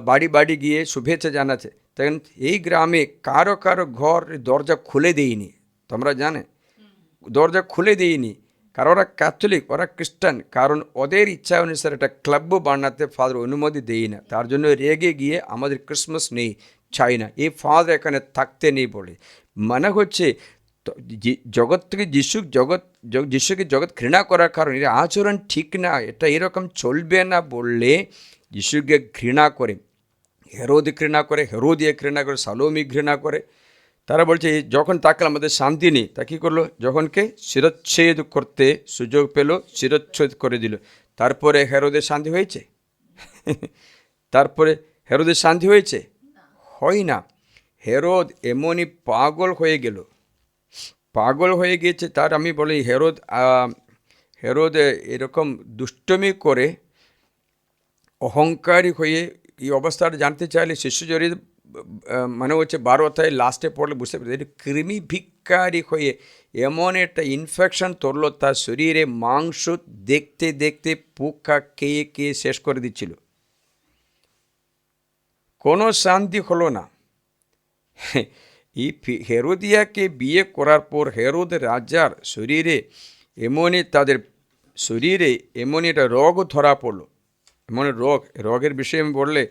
বাড়ি গিয়ে শুভেচ্ছা জানাচ্ছে, তখন এই গ্রামে কারো ঘর দরজা খুলে দেয়নি, তোমরা জানে দরজা খুলে দেয়নি, কারণ ওরা ক্যাথলিক, ওরা খ্রিস্টান, কারণ ওদের ইচ্ছা অনুসারে একটা ক্লাবও বানাতে ফাদার অনুমতি দেয় না, তার জন্য রেগে গিয়ে আমাদের ক্রিসমাস নেই, চাই না, এই ফাদার এখানে থাকতে নেই বলে। মানে হচ্ছে জগৎ থেকে যিশুকে জগৎ ঘৃণা করার কারণ এর আচরণ ঠিক না, এটা এরকম চলবে না বললে যিশুকে ঘৃণা করে, হেরোদিয়া ঘৃণা করে, সালোমি ঘৃণা করে। তারা বলছে যখন তাকে আমাদের শান্তি নেই, তা কী করলো, যখনকে শিরচ্ছেদ করতে সুযোগ পেল শিরচ্ছেদ করে দিল। তারপরে হেরোদের শান্তি হয়েছে? হয় না। হেরোদ এমনই পাগল হয়ে গিয়েছে, তার আমি বলি হেরোদ এরকম দুষ্টমি করে অহংকারী হয়ে এই অবস্থাটা জানতে চাইলে শিশুচরিত মানে হচ্ছে 12 অধ্যায় লাস্টে পড়লে বুঝতে পারছি, কৃমি ভিক্ষারী হয়ে এমন একটা ইনফেকশন ধরলো, তার শরীরে মাংস দেখতে পোকা খেয়ে শেষ করে দিচ্ছিল, কোনো শান্তি হলো না। এই হেরোদিয়াকে বিয়ে করার পর হেরোদ রাজার শরীরে এমনই একটা রোগ ধরা পড়লো, এমন রোগের বিষয়ে আমি বললে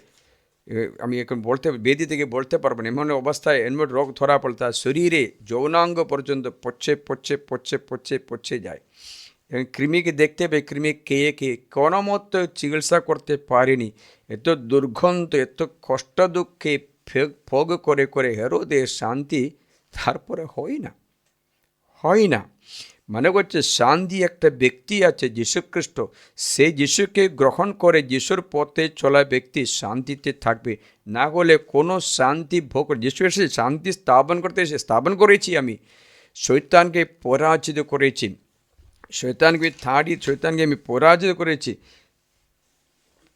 আমি এখন বেদি থেকে বলতে পারবো না, এমন অবস্থায় এমন রোগ ধরা পড়লো, তার শরীরে যৌনাঙ্গ পর্যন্ত পচে যায়। এবং কৃমিকে দেখতে পেয়ে কৃমি খেয়ে কোনো মতো চিকিৎসা করতে পারেনি, এত দুর্গন্ধ, এত কষ্ট দুঃখে ভোগ করে হেরোদের শান্তি তারপরে হয় না। মানে হচ্ছে শান্তি একটা ব্যক্তি আছে যীশুখ্রিস্ট, সেই যীশুকে গ্রহণ করে যীশুর পথে চলা ব্যক্তি শান্তিতে থাকবে, না হলে কোনো শান্তি ভোগ। যীশু এসে শান্তি স্থাপন করেছি, আমি শয়তানকে পরাজিত করেছি, শয়তানকে আমি পরাজিত করেছি।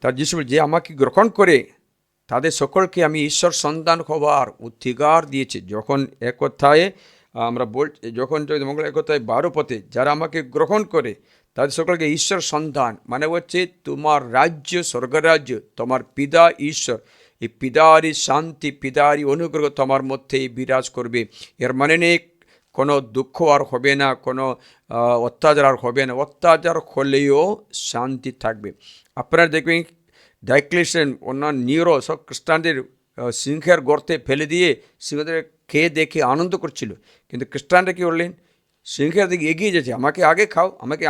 তার যীশু যে আমাকে গ্রহণ করে তাদের সকলকে আমি ঈশ্বর সন্তান হবার অধিকার দিয়েছি। যখন এক কথায় আমরা যখন মঙ্গল এক কথায় 12 পথে যারা আমাকে গ্রহণ করে তাদের সকলকে ঈশ্বর সন্তান, মানে হচ্ছে তোমার রাজ্য স্বর্গরাজ্য, তোমার পিতা ঈশ্বর, এই পিতারই শান্তি পিতারই অনুগ্রহ তোমার মধ্যে বিরাজ করবে। এর মানে নেই কোনো দুঃখ আর হবে না, কোনো অত্যাচার আর হবে না। অত্যাচার হলেও শান্তি থাকবে। আপনারা দেখবেন ডাইক্লেশন, অন্যান্য নিরো সব খ্রিস্টানদের সিংহের গর্তে ফেলে দিয়ে সিংহদের খেয়ে দেখে আনন্দ করছিল, কিন্তু খ্রিস্টানরা কী করলেন, সিংহের দিকে এগিয়ে যাচ্ছে, আমাকে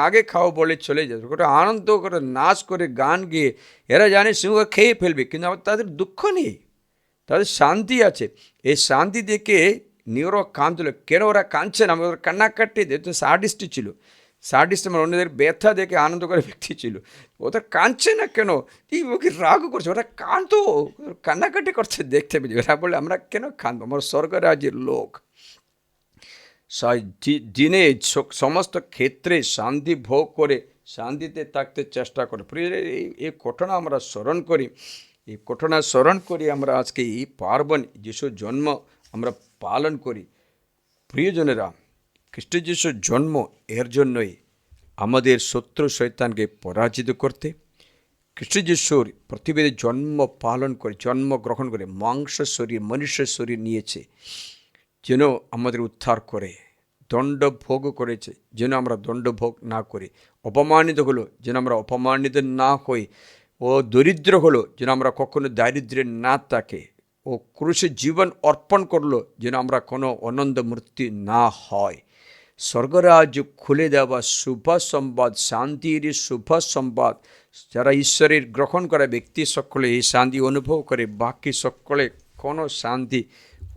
আগে খাও বলে চলে যাচ্ছে। ওটা আনন্দ করে নাচ করে গান গেয়ে এরা জানে সিংহ খেয়ে ফেলবে, কিন্তু তাদের দুঃখ নেই, তাদের শান্তি আছে। এই শান্তি দেখে নিরো কাঁদছিল। কেন ওরা কাঁদছে না? ওরা কান্নাকাটি তো সাডিস্ট ছিল। সাডিস্ট মানে অন্যদের ব্যথা দেখে আনন্দ করে ব্যক্তি ছিল। ওদের কাঁদছে না কেন? ওকে রাগ করছে, ওরা কাঁদতো, কান্নাকাটি করছে দেখতে পেয়েছি। ওরা বলে আমরা কেন কাঁদবো, আমার স্বর্গরাজ্যের লোক। দিনে সমস্ত ক্ষেত্রে শান্তি ভোগ করে শান্তিতে থাকতে চেষ্টা করে। এই ঘটনা আমরা স্মরণ করি, এই ঘটনা স্মরণ করি আমরা আজকে এই পার্বণ যিশুর জন্ম আমরা পালন করি। প্রিয়জনেরা, খ্রিস্ট যিশুর জন্ম এর জন্যই আমাদের শত্রু শয়তানকে পরাজিত করতে। খ্রিস্ট যিশুর পৃথিবীতে জন্ম পালন করে, জন্মগ্রহণ করে মাংস শরীর, মনুষ্য শরীর নিয়েছে যেন আমাদের উদ্ধার করে। দণ্ড ভোগ করেছে যেন আমরা দণ্ড ভোগ না করি। অপমানিত হলো যেন আমরা অপমানিত না হই। ও দরিদ্র হলো যেন আমরা কখনো দারিদ্র্যে না থাকে। ও ক্রুশে জীবন অর্পণ করলো যেন আমরা কোনো অনন্ত মৃত্যু না হয়। স্বর্গরাজ্য খুলে দেওয়া শুভ সংবাদ, শান্তির শুভ সংবাদ। যারা ঈশ্বরের গ্রহণ করা ব্যক্তি সকলে এই শান্তি অনুভব করে, বাকি সকলে কোনো শান্তি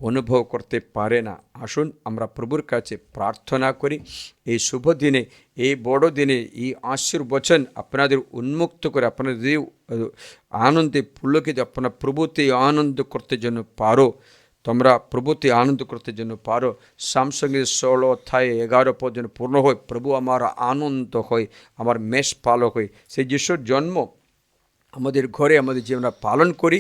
অনুভব করতে পারে না। আসুন আমরা প্রভুর কাছে প্রার্থনা করি, এই শুভ দিনে, এই বড় দিনে এই আশীর্বচন আপনাদের উন্মুক্ত করে আপনাদের আনন্দে পুলকিত, আপনার প্রভুতে আনন্দ করতে জন্য পারো। তোমরা প্রভুতে আনন্দ করতে জন্য পারো। সামসঙ্গীত 16 অধ্যায় 11 পর্যন্ত পূর্ণ হয়, প্রভু আমার আনন্দ হয়, আমার মেষ পালক হয়। সেই যিশুর জন্ম আমাদের ঘরে আমাদের জীবনে পালন করি,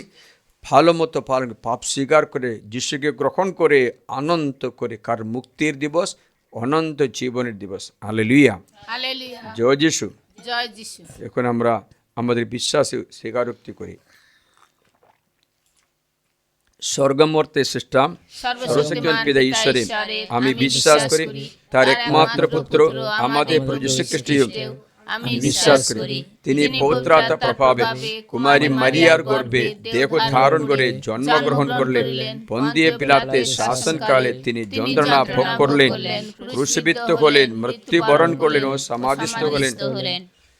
ভালো মতো পালন, পাপ স্বীকার করে যিশুকে গ্রহণ করে আনন্দ করে, কার মুক্তির দিবস, অনন্ত জীবনের দিবস। হালেলুয়া, হালেলুয়া, জয় যিশু, জয় যিশু। এখন আমরা আমাদের বিশ্বাসে স্বীকারোক্তি করি। স্বর্গমর্তে সৃষ্টা সর্বশক্তিমান পিতা ঈশ্বরে আমি বিশ্বাস করি, তার একমাত্র পুত্র আমাদের প্রভু যীশু খ্রিস্ট আমি বিশ্বাস করি, তিনি পবিত্র আত্মার প্রভাবে কুমারী মারিয়ার গর্ভে দেহ ধারণ করে জন্মগ্রহণ করলেন। পন্তিয়া পিলাতে শাসনকালে তিনি যন্ত্রণা ভোগ করলেন, ক্রুশবিদ্ধ হলেন, মৃত্যুবরণ করলেন ও সমাধিস্থ হলেন।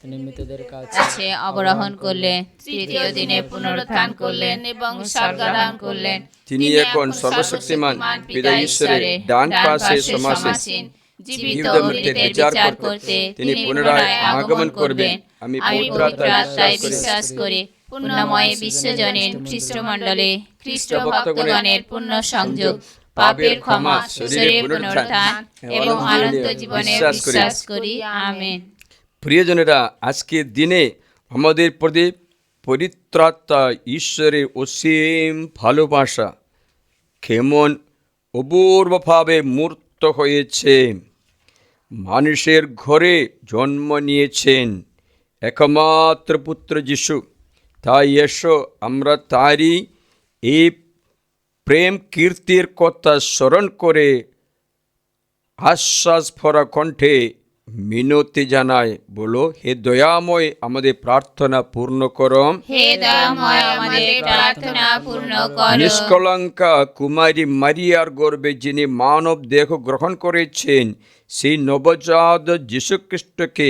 তিনি মৃতদের কাছে অবরোহণ করলেন, তৃতীয় দিনে পুনরুত্থান করলেন এবং স্বর্গারোহণ করলেন। তিনি এখন সর্বশক্তিমান পিতা ঈশ্বরের ডান পাশে সমাসীন, জীবিত মৃতের বিচার করতে তিনি পুনরায় আগমন করবেন। আমি পবিত্র আত্মায় বিশ্বাস করি, পুণ্যময় বিশ্বজনীন খ্রিস্টমণ্ডলে খ্রিস্ট ভক্তগণের পুণ্য সংযোগ, পাপের ক্ষমা, শরীরের পুনরুত্থান এবং অনন্ত জীবনে বিশ্বাস করি। আমেন। প্রিয়জনেরা, আজকের দিনে আমাদের প্রতি পবিত্রাত্মা ঈশ্বরের অসীম ভালোবাসা কেমন অপূর্বভাবে মূর্ত হয়েছে। মানুষের ঘরে জন্ম নিয়েছেন একমাত্র পুত্র যিশু। তাই এসো আমরা তারই এই প্রেম কীর্তির কথা স্মরণ করে আশ্বাস ভরা কণ্ঠে মিনতি জানায়। বলো, হে দয়াময় আমাদের প্রার্থনা পূর্ণ করো। হে দয়াময় আমাদের প্রার্থনা পূর্ণ করো। নিষ্কলঙ্কা কুমারী মারিয়ার গর্ভে যিনি মানব দেহ গ্রহণ করেছেন, সেই নবজাত যীশুখ্রিস্টকে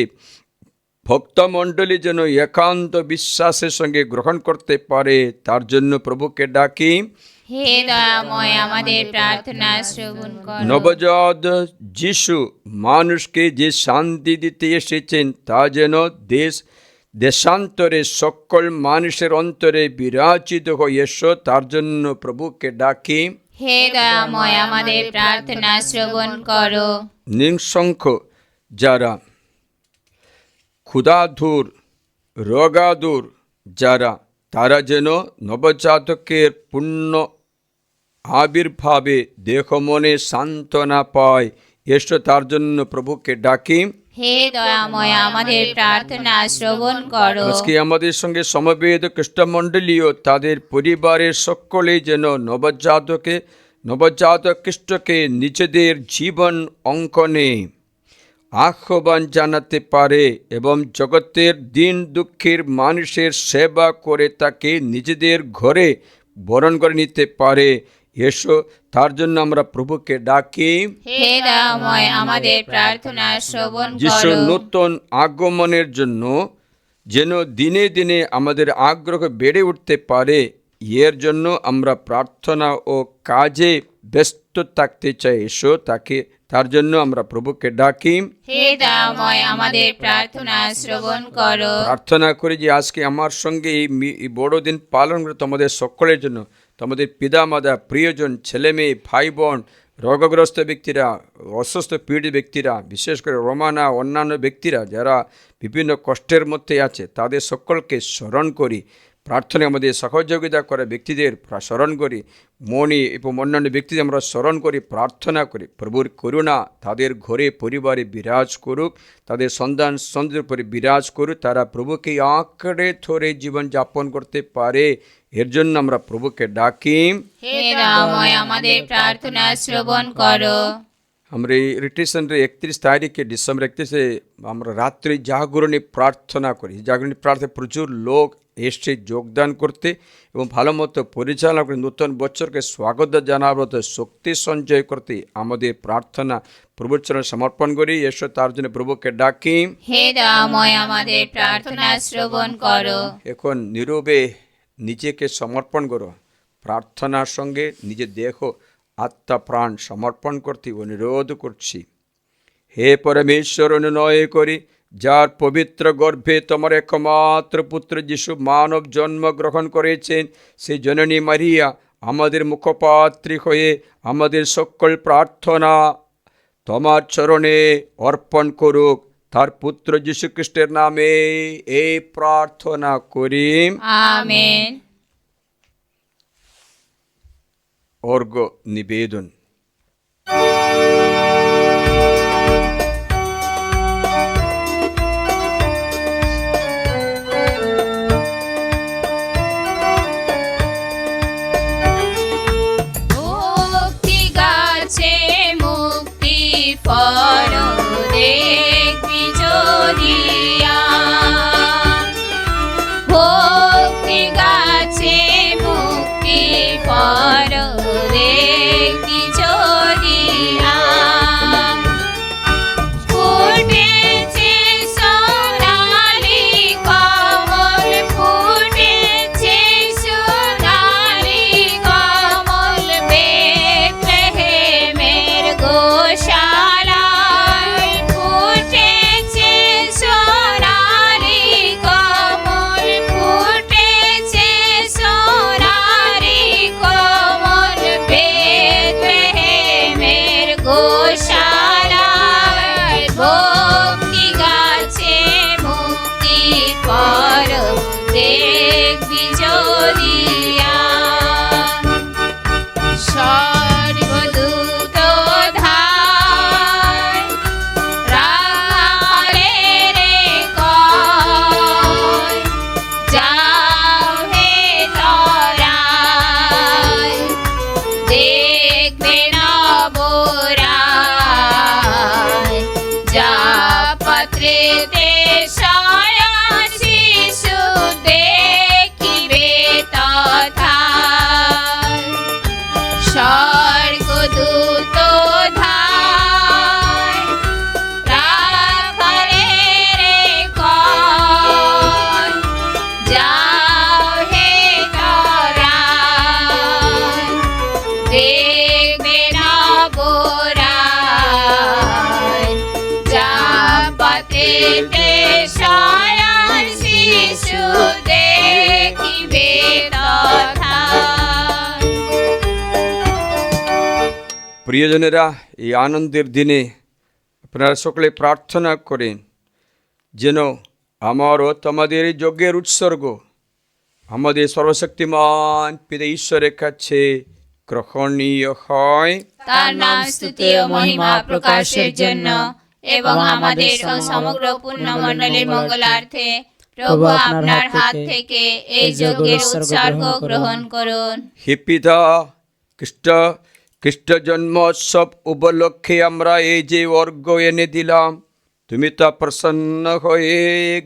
ভক্তমণ্ডলী যেন একান্ত বিশ্বাসের সঙ্গে গ্রহণ করতে পারে, তার জন্য প্রভুকে ডাকি। হে দয়াময় আমাদের প্রার্থনা শ্রবণ করো। নবজাত যিশু মানুষকে যে শান্তি দিতে এসেছেন, তা যেন দেশান্তরে সকল মানুষের অন্তরে বিরাজিত হয়ে এসো, তার জন্য প্রভুকে ডাকি। হে দয়াময় আমাদের প্রার্থনা শ্রবণ করো। নিঃসংখ্য যারা ক্ষুধাধুর, রোগাধুর যারা, তারা যেন নবজাতকের পূর্ণ আবির্ভাবে দেহ মনে সান্ত্বনা পায়, এসো তার জন্য প্রভুকে ডাকি। হে দয়াময় আমাদের প্রার্থনা শ্রবণ করো। আজকে আমাদের সঙ্গে সমবেত খ্রিস্টমণ্ডলীয় তাদের পরিবারের সকলেই যেন নবজাতকে নবজাতক খ্রিস্টকে নিজেদের জীবন অঙ্কনে আহ্বান জানাতে পারে এবং জগতের দিন দুঃখের মানুষের সেবা করে তাকে নিজেদের ঘরে বরণ করে নিতে পারে। এসো, তার জন্য আমরা প্রভুকে ডাকি। হে দয়াময়, আমাদের প্রার্থনা শ্রবণ যিশুর করো। নতুন আগমনের জন্য যেন দিনে দিনে আমাদের আগ্রহ বেড়ে উঠতে পারে, এর জন্য আমরা প্রার্থনা ও কাজে ব্যস্ত থাকতে চাই। এসো, তার জন্য আমরা প্রভুকে ডাকি। হে দয়াময়, আমাদের প্রার্থনা শ্রবণ করো। প্রার্থনা করি যে আজকে আমার সঙ্গে এই বড়দিন পালন করে তোমাদের সকলের জন্য, তোমাদের পিতামাতা, প্রিয়জন, ছেলে মেয়ে, ভাই বোন, রোগগ্রস্ত ব্যক্তিরা, অসুস্থ পীড়িত ব্যক্তিরা, বিশেষ করে রোমানা অন্যান্য ব্যক্তিরা যারা বিভিন্ন কষ্টের মধ্যে আছে, তাদের সকলকে স্মরণ করি। প্রার্থনায় আমাদের সহযোগিতা করে ব্যক্তিদের স্মরণ করি, মনি এবং অন্যান্য ব্যক্তিদের আমরা স্মরণ করি, প্রার্থনা করি। প্রভুর করুণা তাদের ঘরে পরিবারে বিরাজ করুক, তাদের সন্তান সন্তানের উপরে বিরাজ করুক, তারা প্রভুকে আঁকড়ে ধরে জীবন যাপন করতে পারে। এর জন্য আমরা প্রভুকে ডাকি। হে দয়াময়, আমাদের প্রার্থনা শ্রবণ করো। আমরা এই রিটেশনের 31 তারিখে, ডিসেম্বর 31-এ আমরা রাত্রি জাগরণী প্রার্থনা করি। জাগরণী প্রার্থনা প্রচুর লোক এসছে যোগদান করতে এবং ভালো মতো পরিচালনা করে নতুন বছরকে স্বাগত জানাবার শক্তি সঞ্চয় করতে আমাদের প্রার্থনা প্রভুর চরণে সমর্পণ করি। এসো, তার জন্য প্রভুকে ডাকি। হে দয়াময়, আমাদের প্রার্থনা শ্রবণ করো। এখন নীরবে নিজেকে সমর্পণ করো, প্রার্থনার সঙ্গে নিজের দেহ আত্মা প্রাণ সমর্পণ করতে অনুরোধ করছি। হে পরমেশ্বর, অনুনয় করি যার পবিত্র গর্ভে তোমার একমাত্র পুত্র যিশু মানব জন্ম গ্রহণ করেছেন, সেই জননী মারিয়া আমাদের মুখপাত্রী হয়ে আমাদের সকল প্রার্থনা তোমার চরণে অর্পণ করুক। তার পুত্র যীশু খ্রিস্টের নামে এই প্রার্থনা করি, আমেন। অর্ঘ নিবেদন। মুক্তি গাছে মুক্তি ফল দেখবি যদিয়া, ভক্তি গাছে মুক্তি ফল দেখবি যদিয়া, ফুটেছে সোনালি কমল, ফুটেছে সোনালি কমল বেথলেহেমের গোশালায়, ফুটেছে সোনালি কমল, ফুটেছে সোনালি কমল বেথলেহেমের গোশালায়, ভক্তি গাছে মুক্তি ফল দেখবি যদিয়া, স্বর্গদূত ধায় রাখালে রে কয়, যাও হে তরায় দেখবে নবরায়, যা পাত্রেতে শয়ন শিশু দেখিবে তথায়, স্বর্গদূত ধায় রাখালে রে কয়, যাও হে তরায় দেখবে নবরায়, যা পাত্রেতে শয়ন শিশু দেখিবে তথায়। প্রিয়জনেরা, এই আনন্দের দিনে আপনারা সকলে প্রার্থনা করেন যেন আমার ও তোমাদের এই যজ্ঞের উৎসর্গ আমাদের সর্বশক্তিমান পিতা ঈশ্বরের কাছে গ্রহণীয় হয়। তার নাম স্তুতি ও মহিমা প্রকাশের জন্য এবং আমাদের ও সমগ্র পুণ্যমণ্ডলীর মঙ্গলার্থে প্রভু আপনার হাত থেকে এই যজ্ঞের উৎসর্গ গ্রহণ করুন। হে পিতা, খ্রিস্ট খ্রিস্ট জন্মোৎসব উপলক্ষে আমরা এই যে অর্ঘ্য এনে দিলাম, তুমি তা প্রসন্ন হয়ে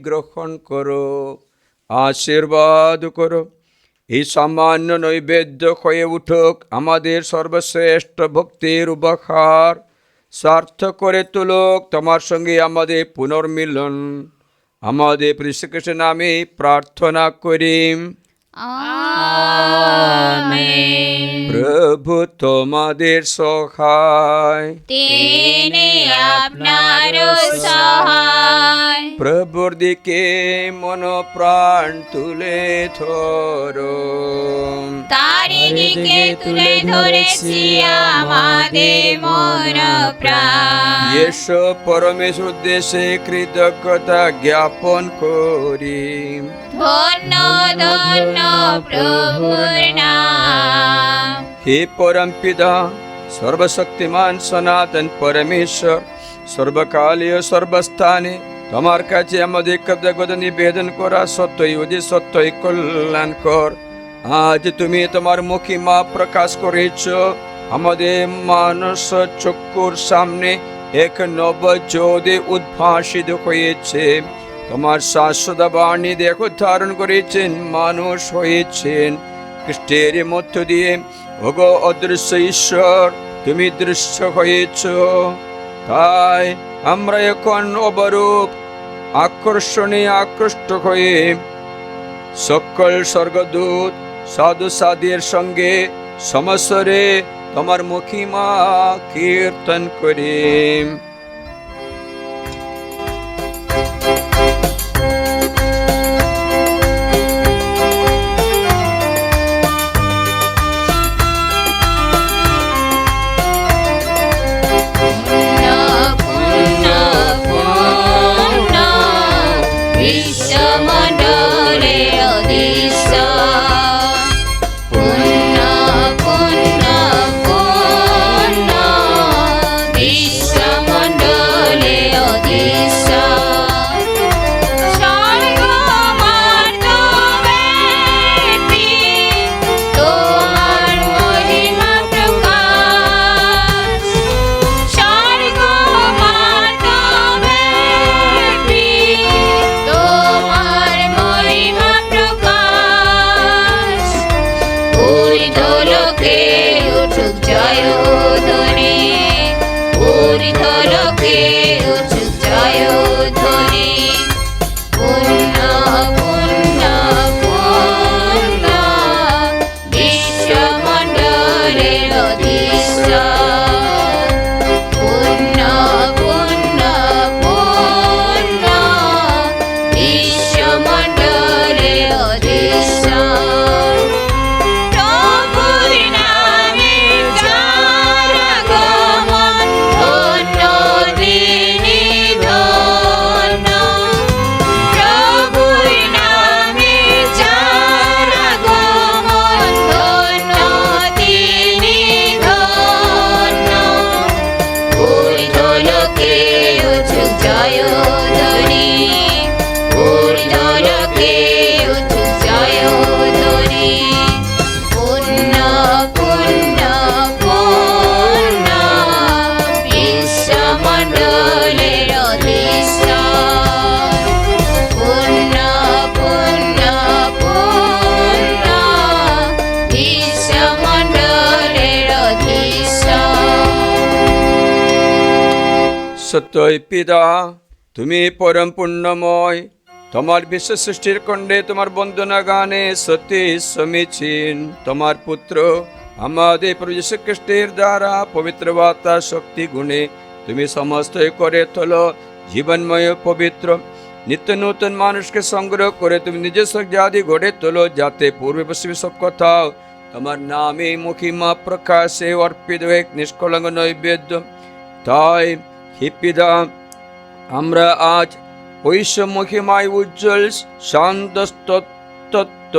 গ্রহণ করো, আশীর্বাদ করো। এই সামান্য নৈবেদ্য হয়ে উঠুক আমাদের সর্বশ্রেষ্ঠ ভক্তির উপহার, সার্থক করে তুলুক তোমার সঙ্গে আমাদের পুনর্মিলন। আমাদের প্রিয় নামে প্রার্থনা করি। আমেন। প্রভু তোমাদের সহায়, তিনি আপনার সহায়। প্রভুর দিকে মন প্রাণ তুলে ধরো। তারি দিকে তুলে ধরেছি আমাদের মন প্রাণ। এসো পরমেশ্বর উদ্দেশ্যে কৃতজ্ঞতা জ্ঞাপন করি। ধন্য ধন্য প্রভুর নাম। হে পরম পিতা, সর্বশক্তিমান সনাতন পরমেশ্বর, সর্বকালীয় সর্বস্থানে তোমার কাছে আমাদের কৃতজ্ঞতা নিবেদন করা সত্যই অতি সত্যই কল্যাণকর। আজ তুমি তোমার মহিমা প্রকাশ করেছ, আমাদের মানস চক্ষুর সামনে এক নবজ্যোতি উদ্ভাসিত হয়েছে। তোমার শাশ্বত বাণী দেহ ধারণ করেছেন, মানুষ হয়েছেন। খ্রিস্টের মধ্য দিয়ে ওগো অদৃশ্য ঈশ্বর তুমি দৃশ্য হয়েছ। তাই আমরা এখন অবরূপ আকর্ষণে আকৃষ্ট হয়ে সকল স্বর্গদূত সাধু সাধুর সঙ্গে সমস্বরে তোমার মহিমা কীর্তন করি। সত্যই পিতা, তুমি পরম পুণ্যময়। তোমার বিশ্ব সৃষ্টির খণ্ডে তোমার বন্দনা গানে সত্যি সমীচীন। তোমার পুত্র আমাদের প্রভু যীশু খ্রিস্টের দ্বারা পবিত্র বার্তা শক্তি গুণে তুমি সমস্ত করে তোলো জীবনময় পবিত্র নিত্য নতুন মানুষকে সংগ্রহ করে তুমি নিজস্ব জাতি গড়ে তোলো, যাতে পূর্বে পশ্চিমে সব কোথাও তোমার নামে মহিমা প্রকাশে অর্পিত এক নিষ্কলঙ্ক নৈবেদ্য। তাই হে পিতা, আমরা আজ ঐশ্ব মহিমায় উজ্জ্বল শান্ত তত্ত্ব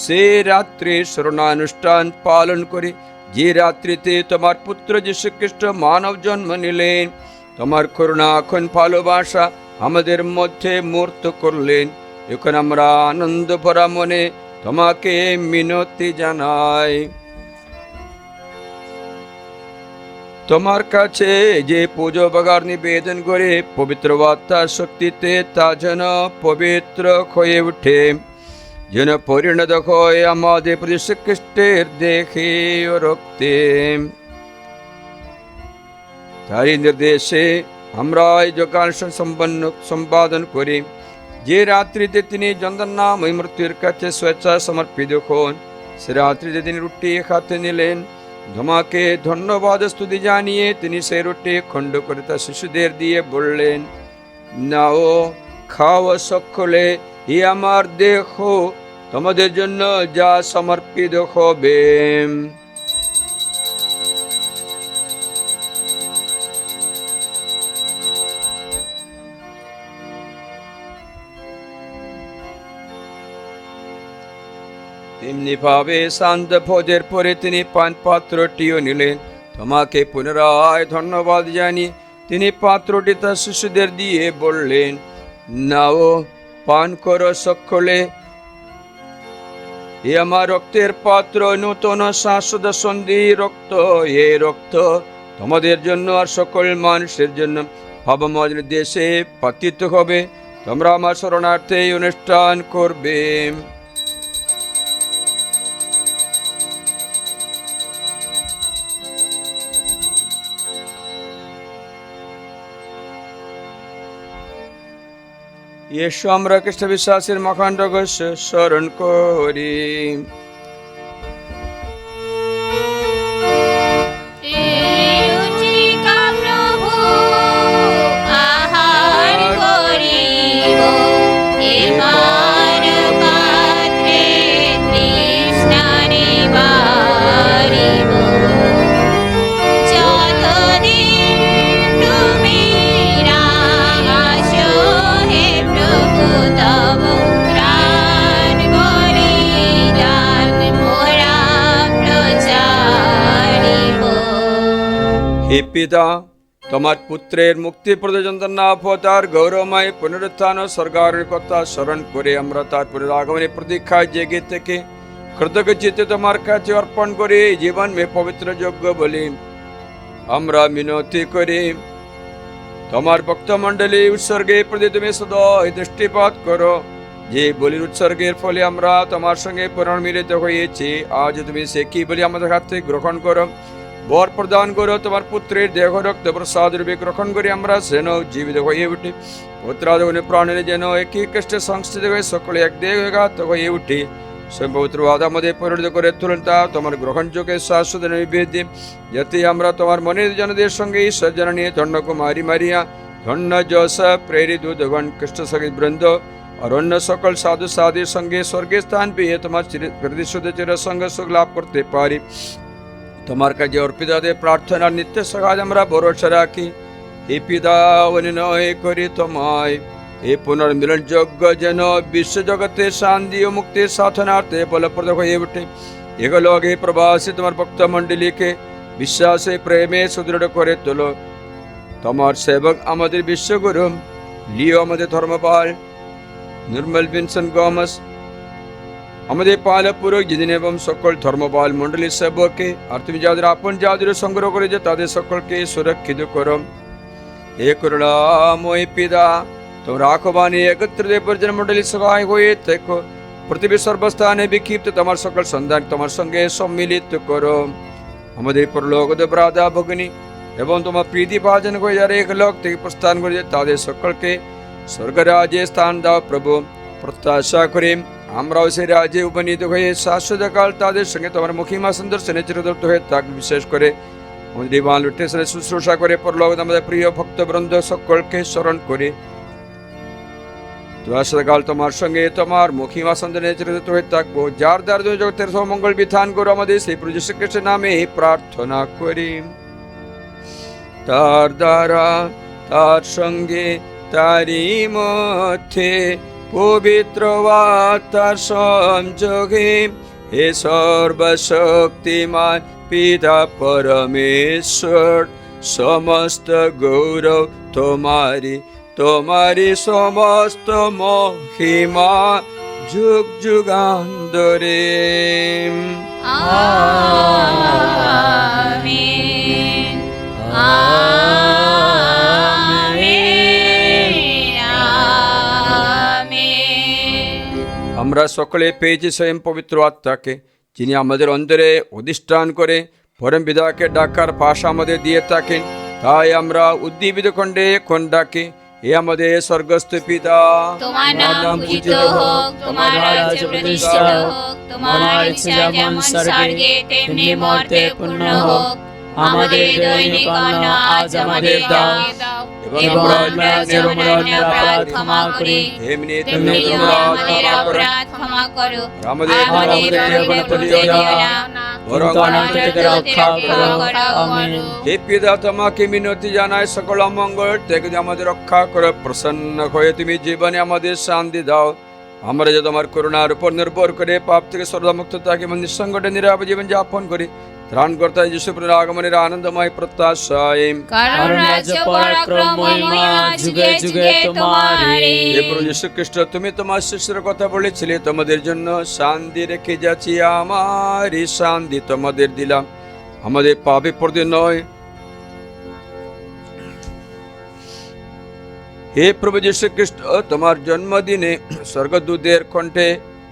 সে রাত্রি স্মরণানুষ্ঠান পালন করি, যে রাত্রিতে তোমার পুত্র যীশু খ্রিস্ট মানব জন্ম নিলেন। তোমার করুণা এখন ভালোবাসা আমাদের মধ্যে মূর্ত করলেন। এখন আমরা আনন্দ ভরা মনে তোমাকে মিনতি জানাই। তোমার কাছে যে পুজো বাগার নিবেদন করে পবিত্র আত্মার শক্তিতে তা যেন পবিত্র হয়ে উঠে, যেন পরিণত হয় আমাদের প্রতি যীশু খ্রিস্টের দেহে ও রক্তে। তারই নির্দেশে আমরা এই যোগানুষ্ঠান সম্পাদন করি। যে রাত্রিতে তিনি যন্ত্রণাময় মৃত্যুর কাছে স্বেচ্ছা সমর্পিত হন, সে রাত্রিতে তিনি রুটি হাতে নিলেন, তোমাকে ধন্যবাদ স্তুতি জানিয়ে তিনি সেই রুটি খণ্ড করে তার শিশুদের দিয়ে বললেন, নাও খাও সকলে, এ আমার দেহ তোমাদের জন্য যা সমর্পিত হবে। তেমনি ভাবে শান্ত ভোজের পরে তিনি পান পাত্রটিও নিলেন, তোমাকে পুনরায় ধন্যবাদ জানিয়ে তিনি পাত্রটি তার শিশুদের দিয়ে বললেন, নাও পান করো সকলে, এ আমার রক্তের পাত্র, নূতন শাশ্বত সন্ধি রক্ত। এই রক্ত তোমাদের জন্য আর সকল মানুষের জন্য ভাবময় দেশে পাতিত হবে। তোমরা আমার শরণার্থে এই অনুষ্ঠান করবে। এসো আমরা খ্রিস্ট বিশ্বাসের মহান রহস্য স্মরণ করি। হে পিতা, তোমার পুত্রের মুক্তিপ্রদ যন্ত্রণা তার গৌরবময় পুনরুত্থান ও স্বর্গারোহণের কথা স্মরণ করে আমরা তার পুনরাগমনের প্রতীক্ষায় জেগে থেকে কৃতজ্ঞ চিত্তে তোমার কাছে অর্পণ করে জীবন মে পবিত্র যোগ্য বলি আমরা মিনতি করি। তোমার ভক্তমণ্ডলী উৎসর্গের প্রতি তুমি সদা দৃষ্টিপাত করো। যে বলির উৎসর্গের ফলে আমরা তোমার সঙ্গে পুনর্মিলিত হয়েছি, আজ তুমি সে কি বলি আমাদের হাত থেকে গ্রহণ করো, বর প্রদান করো। তোমার পুত্রের দেহ রক্ত প্রসাদ রূপে গ্রহণ করে আমরা যেন জীবিত হয়ে উঠি, পুত্রাদগণে প্রাণের যেন একই কষ্টে সংস্থিত হয়ে সকলে এক দেহঘাত হয়ে উঠি। স্বয়ং পবিত্র আমাদের পরিণত করে তুলন তা তোমার গ্রহণযোগ্য শাশ্বত নৈবেদ্য, যাতে আমরা তোমার মনের জনদের সঙ্গে ঈশ্বর জননী ধন্য কুমারী মারিয়া, ধন্য জোসেফ, প্রেরিত দূতগণ, খ্রিস্ট সঙ্গীত বৃন্দ আর অন্য সকল সাধু সাধুর সঙ্গে স্বর্গের স্থান পেয়ে তোমার প্রতিশ্রুত চির সঙ্গ সুখ লাভ করতে পারি। তোমার কাছে অর্পিত প্রার্থনার নিত্য সকাজ আমরা ভরসা রাখি। হে পিতা, অনুনয় করি তোমায় এই পুনর্মিলন যোগ্য যেন বিশ্বজগতে শান্তি ও মুক্তির সাধনার্থে ফলপ্রদ হয়ে ওঠে। এগুলো আগে প্রবাসী তোমার ভক্ত মণ্ডলীকে বিশ্বাসে প্রেমে সুদৃঢ় করে তোলো। তোমার সেবক আমাদের বিশ্বগুরু লিও, আমাদের ধর্মপাল নির্মল ভিনসেন্ট গোমস, আমাদের পালক পুরোহিত যিনি এবং সকল ধর্মপাল মণ্ডলীর সেবককে, আর তুমি যাদের আপন যাদের সংগ্রহ করে যে তাদের সকলকে সুরক্ষিত করো। হে করুণাময় পিতা, তোমরা রাখবানি একত্রিত পরিজন মণ্ডলীর সহায় হয়ে থেকো। পৃথিবীর সর্বস্থানে বিক্ষিপ্ত তোমার সকল সন্তান তোমার সঙ্গে সম্মিলিত করো। আমাদের পরলোকদ ব্রাদা ভগিনী এবং তোমার প্রীতি ভাজন হয়ে যারা এক লোক থেকে প্রস্থান করে তাদের সকলকে স্বর্গরাজ্যে স্থান দাও প্রভু। প্রত্যাশা করি আমরাও সেই রাজ্যে উপনীত হয়ে শাশ্বতকাল তাদের সঙ্গে তোমার মহিমা সুন্দর্শনে চিরদত্ত হয়ে থাকবে। বিশেষ করে আমাদের দিবান লুটেশনে শুশ্রূষা করে পরলোক আমাদের প্রিয় ভক্তবৃন্দ সকলকে স্মরণ করে শাশ্বতকাল তোমার সঙ্গে তোমার মহিমা সুন্দর্শনে চিরদত্ত হয়ে থাকবো। যার দ্বারা জগতের মঙ্গল বিধান করো আমাদের সেই প্রভু যীশু খ্রিস্টের নামে প্রার্থনা করি। তার দ্বারা, তার সঙ্গে, তারই মধ্যে পবিত্র আত্মার সংযোগে হে সর্বশক্তিমান পিতা পরমেশ্বর, সমস্ত গৌরব তোমারি, তোমারি সমস্ত মহিমা যুগ যুগান্তরে। আমেন। আমরা সকলে পেয়েছি স্বয়ং পবিত্র আত্মাকে, যিনি আমাদের অন্তরে অধিষ্ঠান করে পরম পিতাকে ডাকার ভাষা আমাদের দিয়ে থাকেন। তাই আমরা উদ্দীপিত কণ্ঠে এখন ডাকি, এ আমাদের স্বর্গস্থ পিতা, তোমার নাম পূজিত হোক, তোমার রাজ্য প্রতিষ্ঠিত হোক, তোমার ইচ্ছা যেমন স্বর্গে তেমনি মর্তে পূর্ণ হোক। আমাদের দৈনিক অন্ন আজ আমাদের দাও, এবং আমাদের অপরাধ ক্ষমা করি, এমনি তেমনি তুমি তোমরা আমাদের আমাদের অপরাধ অপরাধ ক্ষমা করো। আমাদের আমাদের বিরোধী করতে দিও না, বরং অনন্ত থেকে রক্ষা করো। আমেন। হে পিতা, তোমাকে মিনতি জানাই, সকল মঙ্গল থেকে আমাদের রক্ষা করে প্রসন্ন হয়ে তুমি জীবনে আমাদের শান্তি দাও। আমরা যে তোমার করুণার উপর নির্ভর করে পাপ থেকে সর্বমুক্ত থাকি এবং নিঃসঙ্কটে নিরাপদ জীবন যাপন করি। ত্রাণকর্তা যিশু প্রভুর আগমনের আনন্দময় প্রত্যাশায় কারণ রাজ্য পরাক্রম মহিমা যুগে যুগে তোমারই। হে প্রভু যীশু খ্রিস্ট, তুমি তোমার শিষ্যের কথা বলেছিলে, তোমাদের জন্য শান্তি রেখে যাচ্ছি, আমারই শান্তি তোমাদের দিলাম। আমাদের পাপে পড়তে নয়। হে প্রভু যীশু খ্রিস্ট, তোমার জন্মদিনে স্বর্গদূতের কণ্ঠে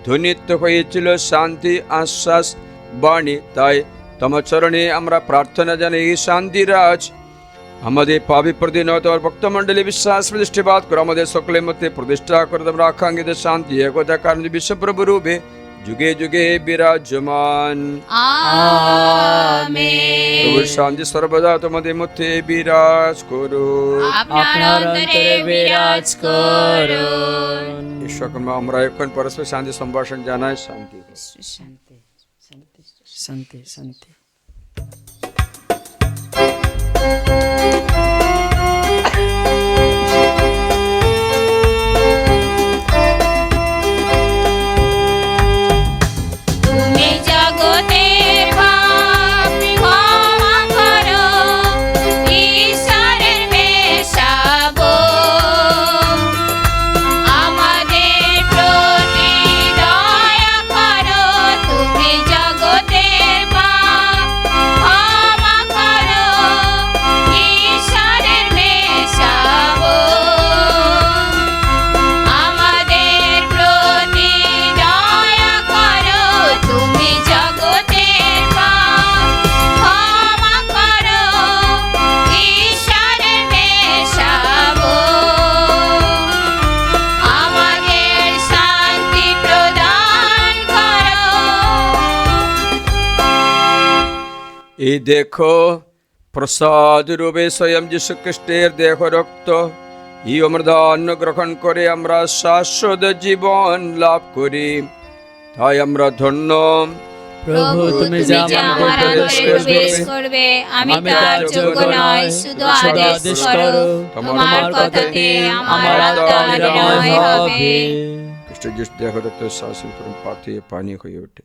ধ্বনিত হয়েছিল শান্তি আশ্বাস বাণী। তাই তোমার চরণে আমরা প্রার্থনা জানাই, এই শান্তিরাজ আমাদের পাপে প্রতি নয় তোমার ভক্তমণ্ডলী বিশ্বাস প্রতিষ্ঠাবাদ করো, আমাদের সকলের মধ্যে প্রতিষ্ঠা করে তোমরা আকাঙ্ক্ষিত শান্তি একতা কারণ বিশ্বপ্রভু রূপে যুগে যুগে বিরাজমান। আমেন। প্রভুর শান্তি সর্বদা তোমাদের মধ্যে বিরাজ করো। আপনার অন্তরে বিরাজ করুন। ঈশ্বর আমরা এখন পরস্পর শান্তি সম্ভাষণ জানাই। শান্তি শান্তি শান্তি। তুমি জগতের পাপ ক্ষমা করো, ঈশ্বরের মেশাবো, আমাদের প্রতি দয়া করো। তুমি জগতের পাপ ক্ষমা করো, ঈশ্বরের মেশাবো, আমাদের প্রতি দয়া করো। তুমি জগতের পাপ ক্ষমা করো, ঈশ্বরের মেশাবো, আমাদের শান্তি প্রদান করো। এই দেখো, প্রসাদ রূপে স্বয়ং যীশু খ্রিস্টের দেহ রক্ত, এই অমৃতান্ন গ্রহণ করে আমরা শাশ্বত জীবন লাভ করি। তাই আমরা ধন্য। প্রভু, তুমি যে আমার আমার অন্তরে অন্তরে প্রবেশ করবে, আমি আমি তার যোগ্য নয়, শুধু আদেশ করো। তোমার কথাতে আমার আত্মা নিরাময় হবে। খ্রিস্ট যিশু দেহ রক্ত শাসন করুন, পাতে পানি হয়ে ওঠে।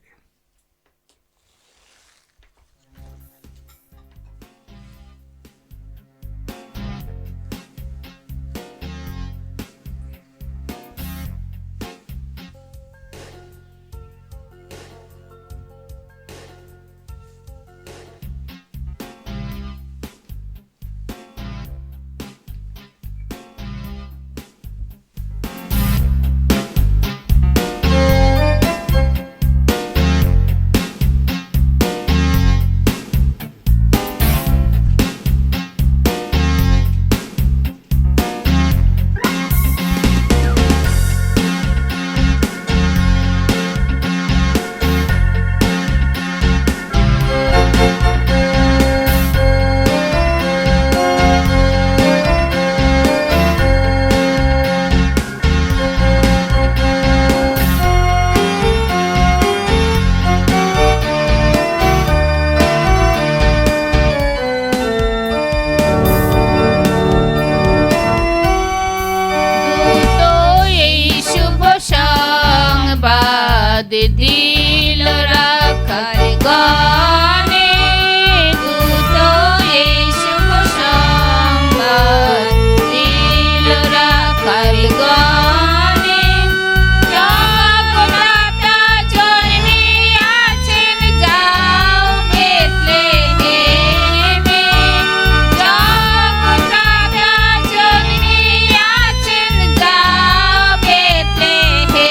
দিল রাখার গানে, দূত এই শুভ সংবাদ দিল রাখার গানে। জগন্নাথ জন্মিয়াছেন, যাও বেথলেহেমে। জগন্নাথ জন্মিয়াছেন, যাও বেথলেহেমে।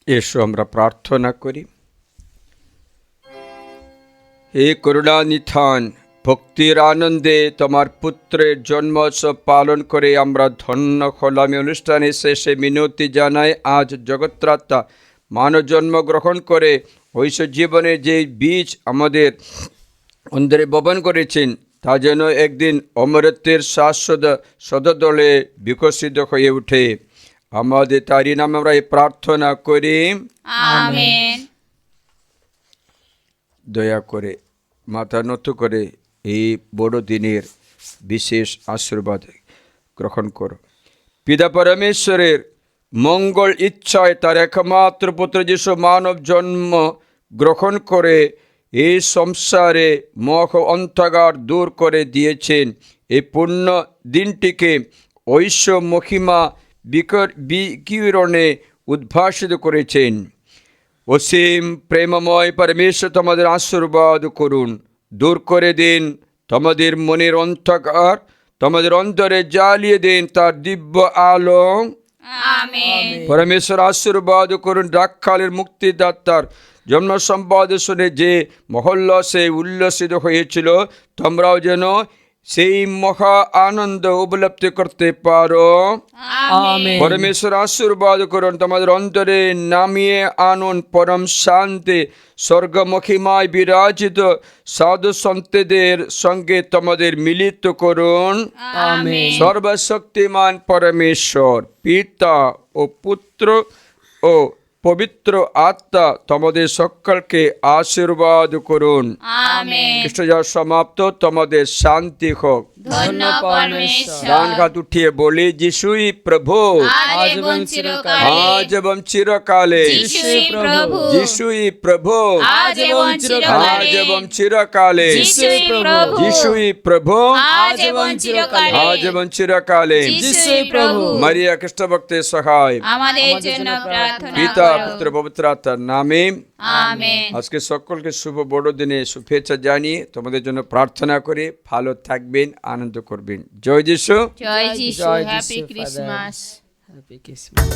এসো আমরা প্রার্থনা করি। হে করুণানিধান, ভক্তির আনন্দে তোমার পুত্রের জন্মোৎসব পালন করে আমরা ধন্য হলাম। এই অনুষ্ঠানের শেষে মিনতি জানাই, আজ জগত্রাত্মা মানব জন্ম গ্রহণ করে ঐশ্ব জীবনের যে বীজ আমাদের অন্তরে বপন করেছেন, তা যেন একদিন অমরত্বের শাশ্বত সদদলে বিকশিত হয়ে ওঠে। আমাদের তারই নামে আমরা এই প্রার্থনা করি, আমেন। দয়া করে মাথা নত করে এই বড় দিনের বিশেষ আশীর্বাদ গ্রহণ করো। পিতা পরমেশ্বরের মঙ্গল ইচ্ছায় তার একমাত্র পুত্র যিশু মানব জন্ম গ্রহণ করে এই সংসারে মোহ অন্ধকার দূর করে দিয়েছেন। এই পূর্ণ দিনটিকে ঐশ্ব মহিমা বিকিরণে উদ্ভাসিত করেছেন। অসীম প্রেমময় পরমেশ্বর তোমাদের আশীর্বাদ করুন, দূর করে দিন তোমাদের মনের অন্ধকার, তোমাদের অন্তরে জ্বালিয়ে দিন তার দিব্য আলো। আমেন। পরমেশ্বর আশীর্বাদ করুন রাখালের মুক্তিদাতার জন্ম সম্বাদ শুনে যে মহোল্লাসে উল্লসিত হয়েছিল, তোমরাও যেন সেই মহা আনন্দ উপলব্ধি করতে পারো। আমেন। পরমেশ্বর আশীর্বাদ করুন তোমাদের অন্তরে নামিয়ে আনুন পরম শান্তি, স্বর্গ মহিমায় বিরাজিত সাধু সন্তদের সঙ্গে তোমাদের মিলিত করুন। আমেন। সর্বশক্তিমান পরমেশ্বর পিতা ও পুত্র ও পবিত্র আত্মা তোমাদের সকলকে আশীর্বাদ করুন। আমেন। খ্রিস্টজাত সমাপ্ত, তোমাদের শান্তি হোক। ধন্য পরমেশ্বর। ডান হাত উঠিয়ে বলি, যিশুই প্রভু, আজ এবং চিরকালে। আজ এবং চিরকালে। যিশুই প্রভু। যিশুই প্রভু, আজ এবং চিরকালে। আজ এবং চিরকালে। যিশুই প্রভু। যিশুই প্রভু, আজ এবং চিরকালে। আজ এবং চিরকালে। যিশুই প্রভু। মারিয়া খ্রিস্ট ভক্তের সহায়, আমাদের জন্য প্রার্থনা পিতা করো। পুত্র পবিত্র আত্মার নামে আমেন। আজকে সকলকে শুভ বড়দিনে শুভেচ্ছা জানিয়ে তোমাদের জন্য প্রার্থনা করে ভালো থাকবেন, আনন্দ করবেন। জয় যিশু। জয় যিশু। জয় হ্যাপি যিশু, ক্রিসমাস। Happy Christmas.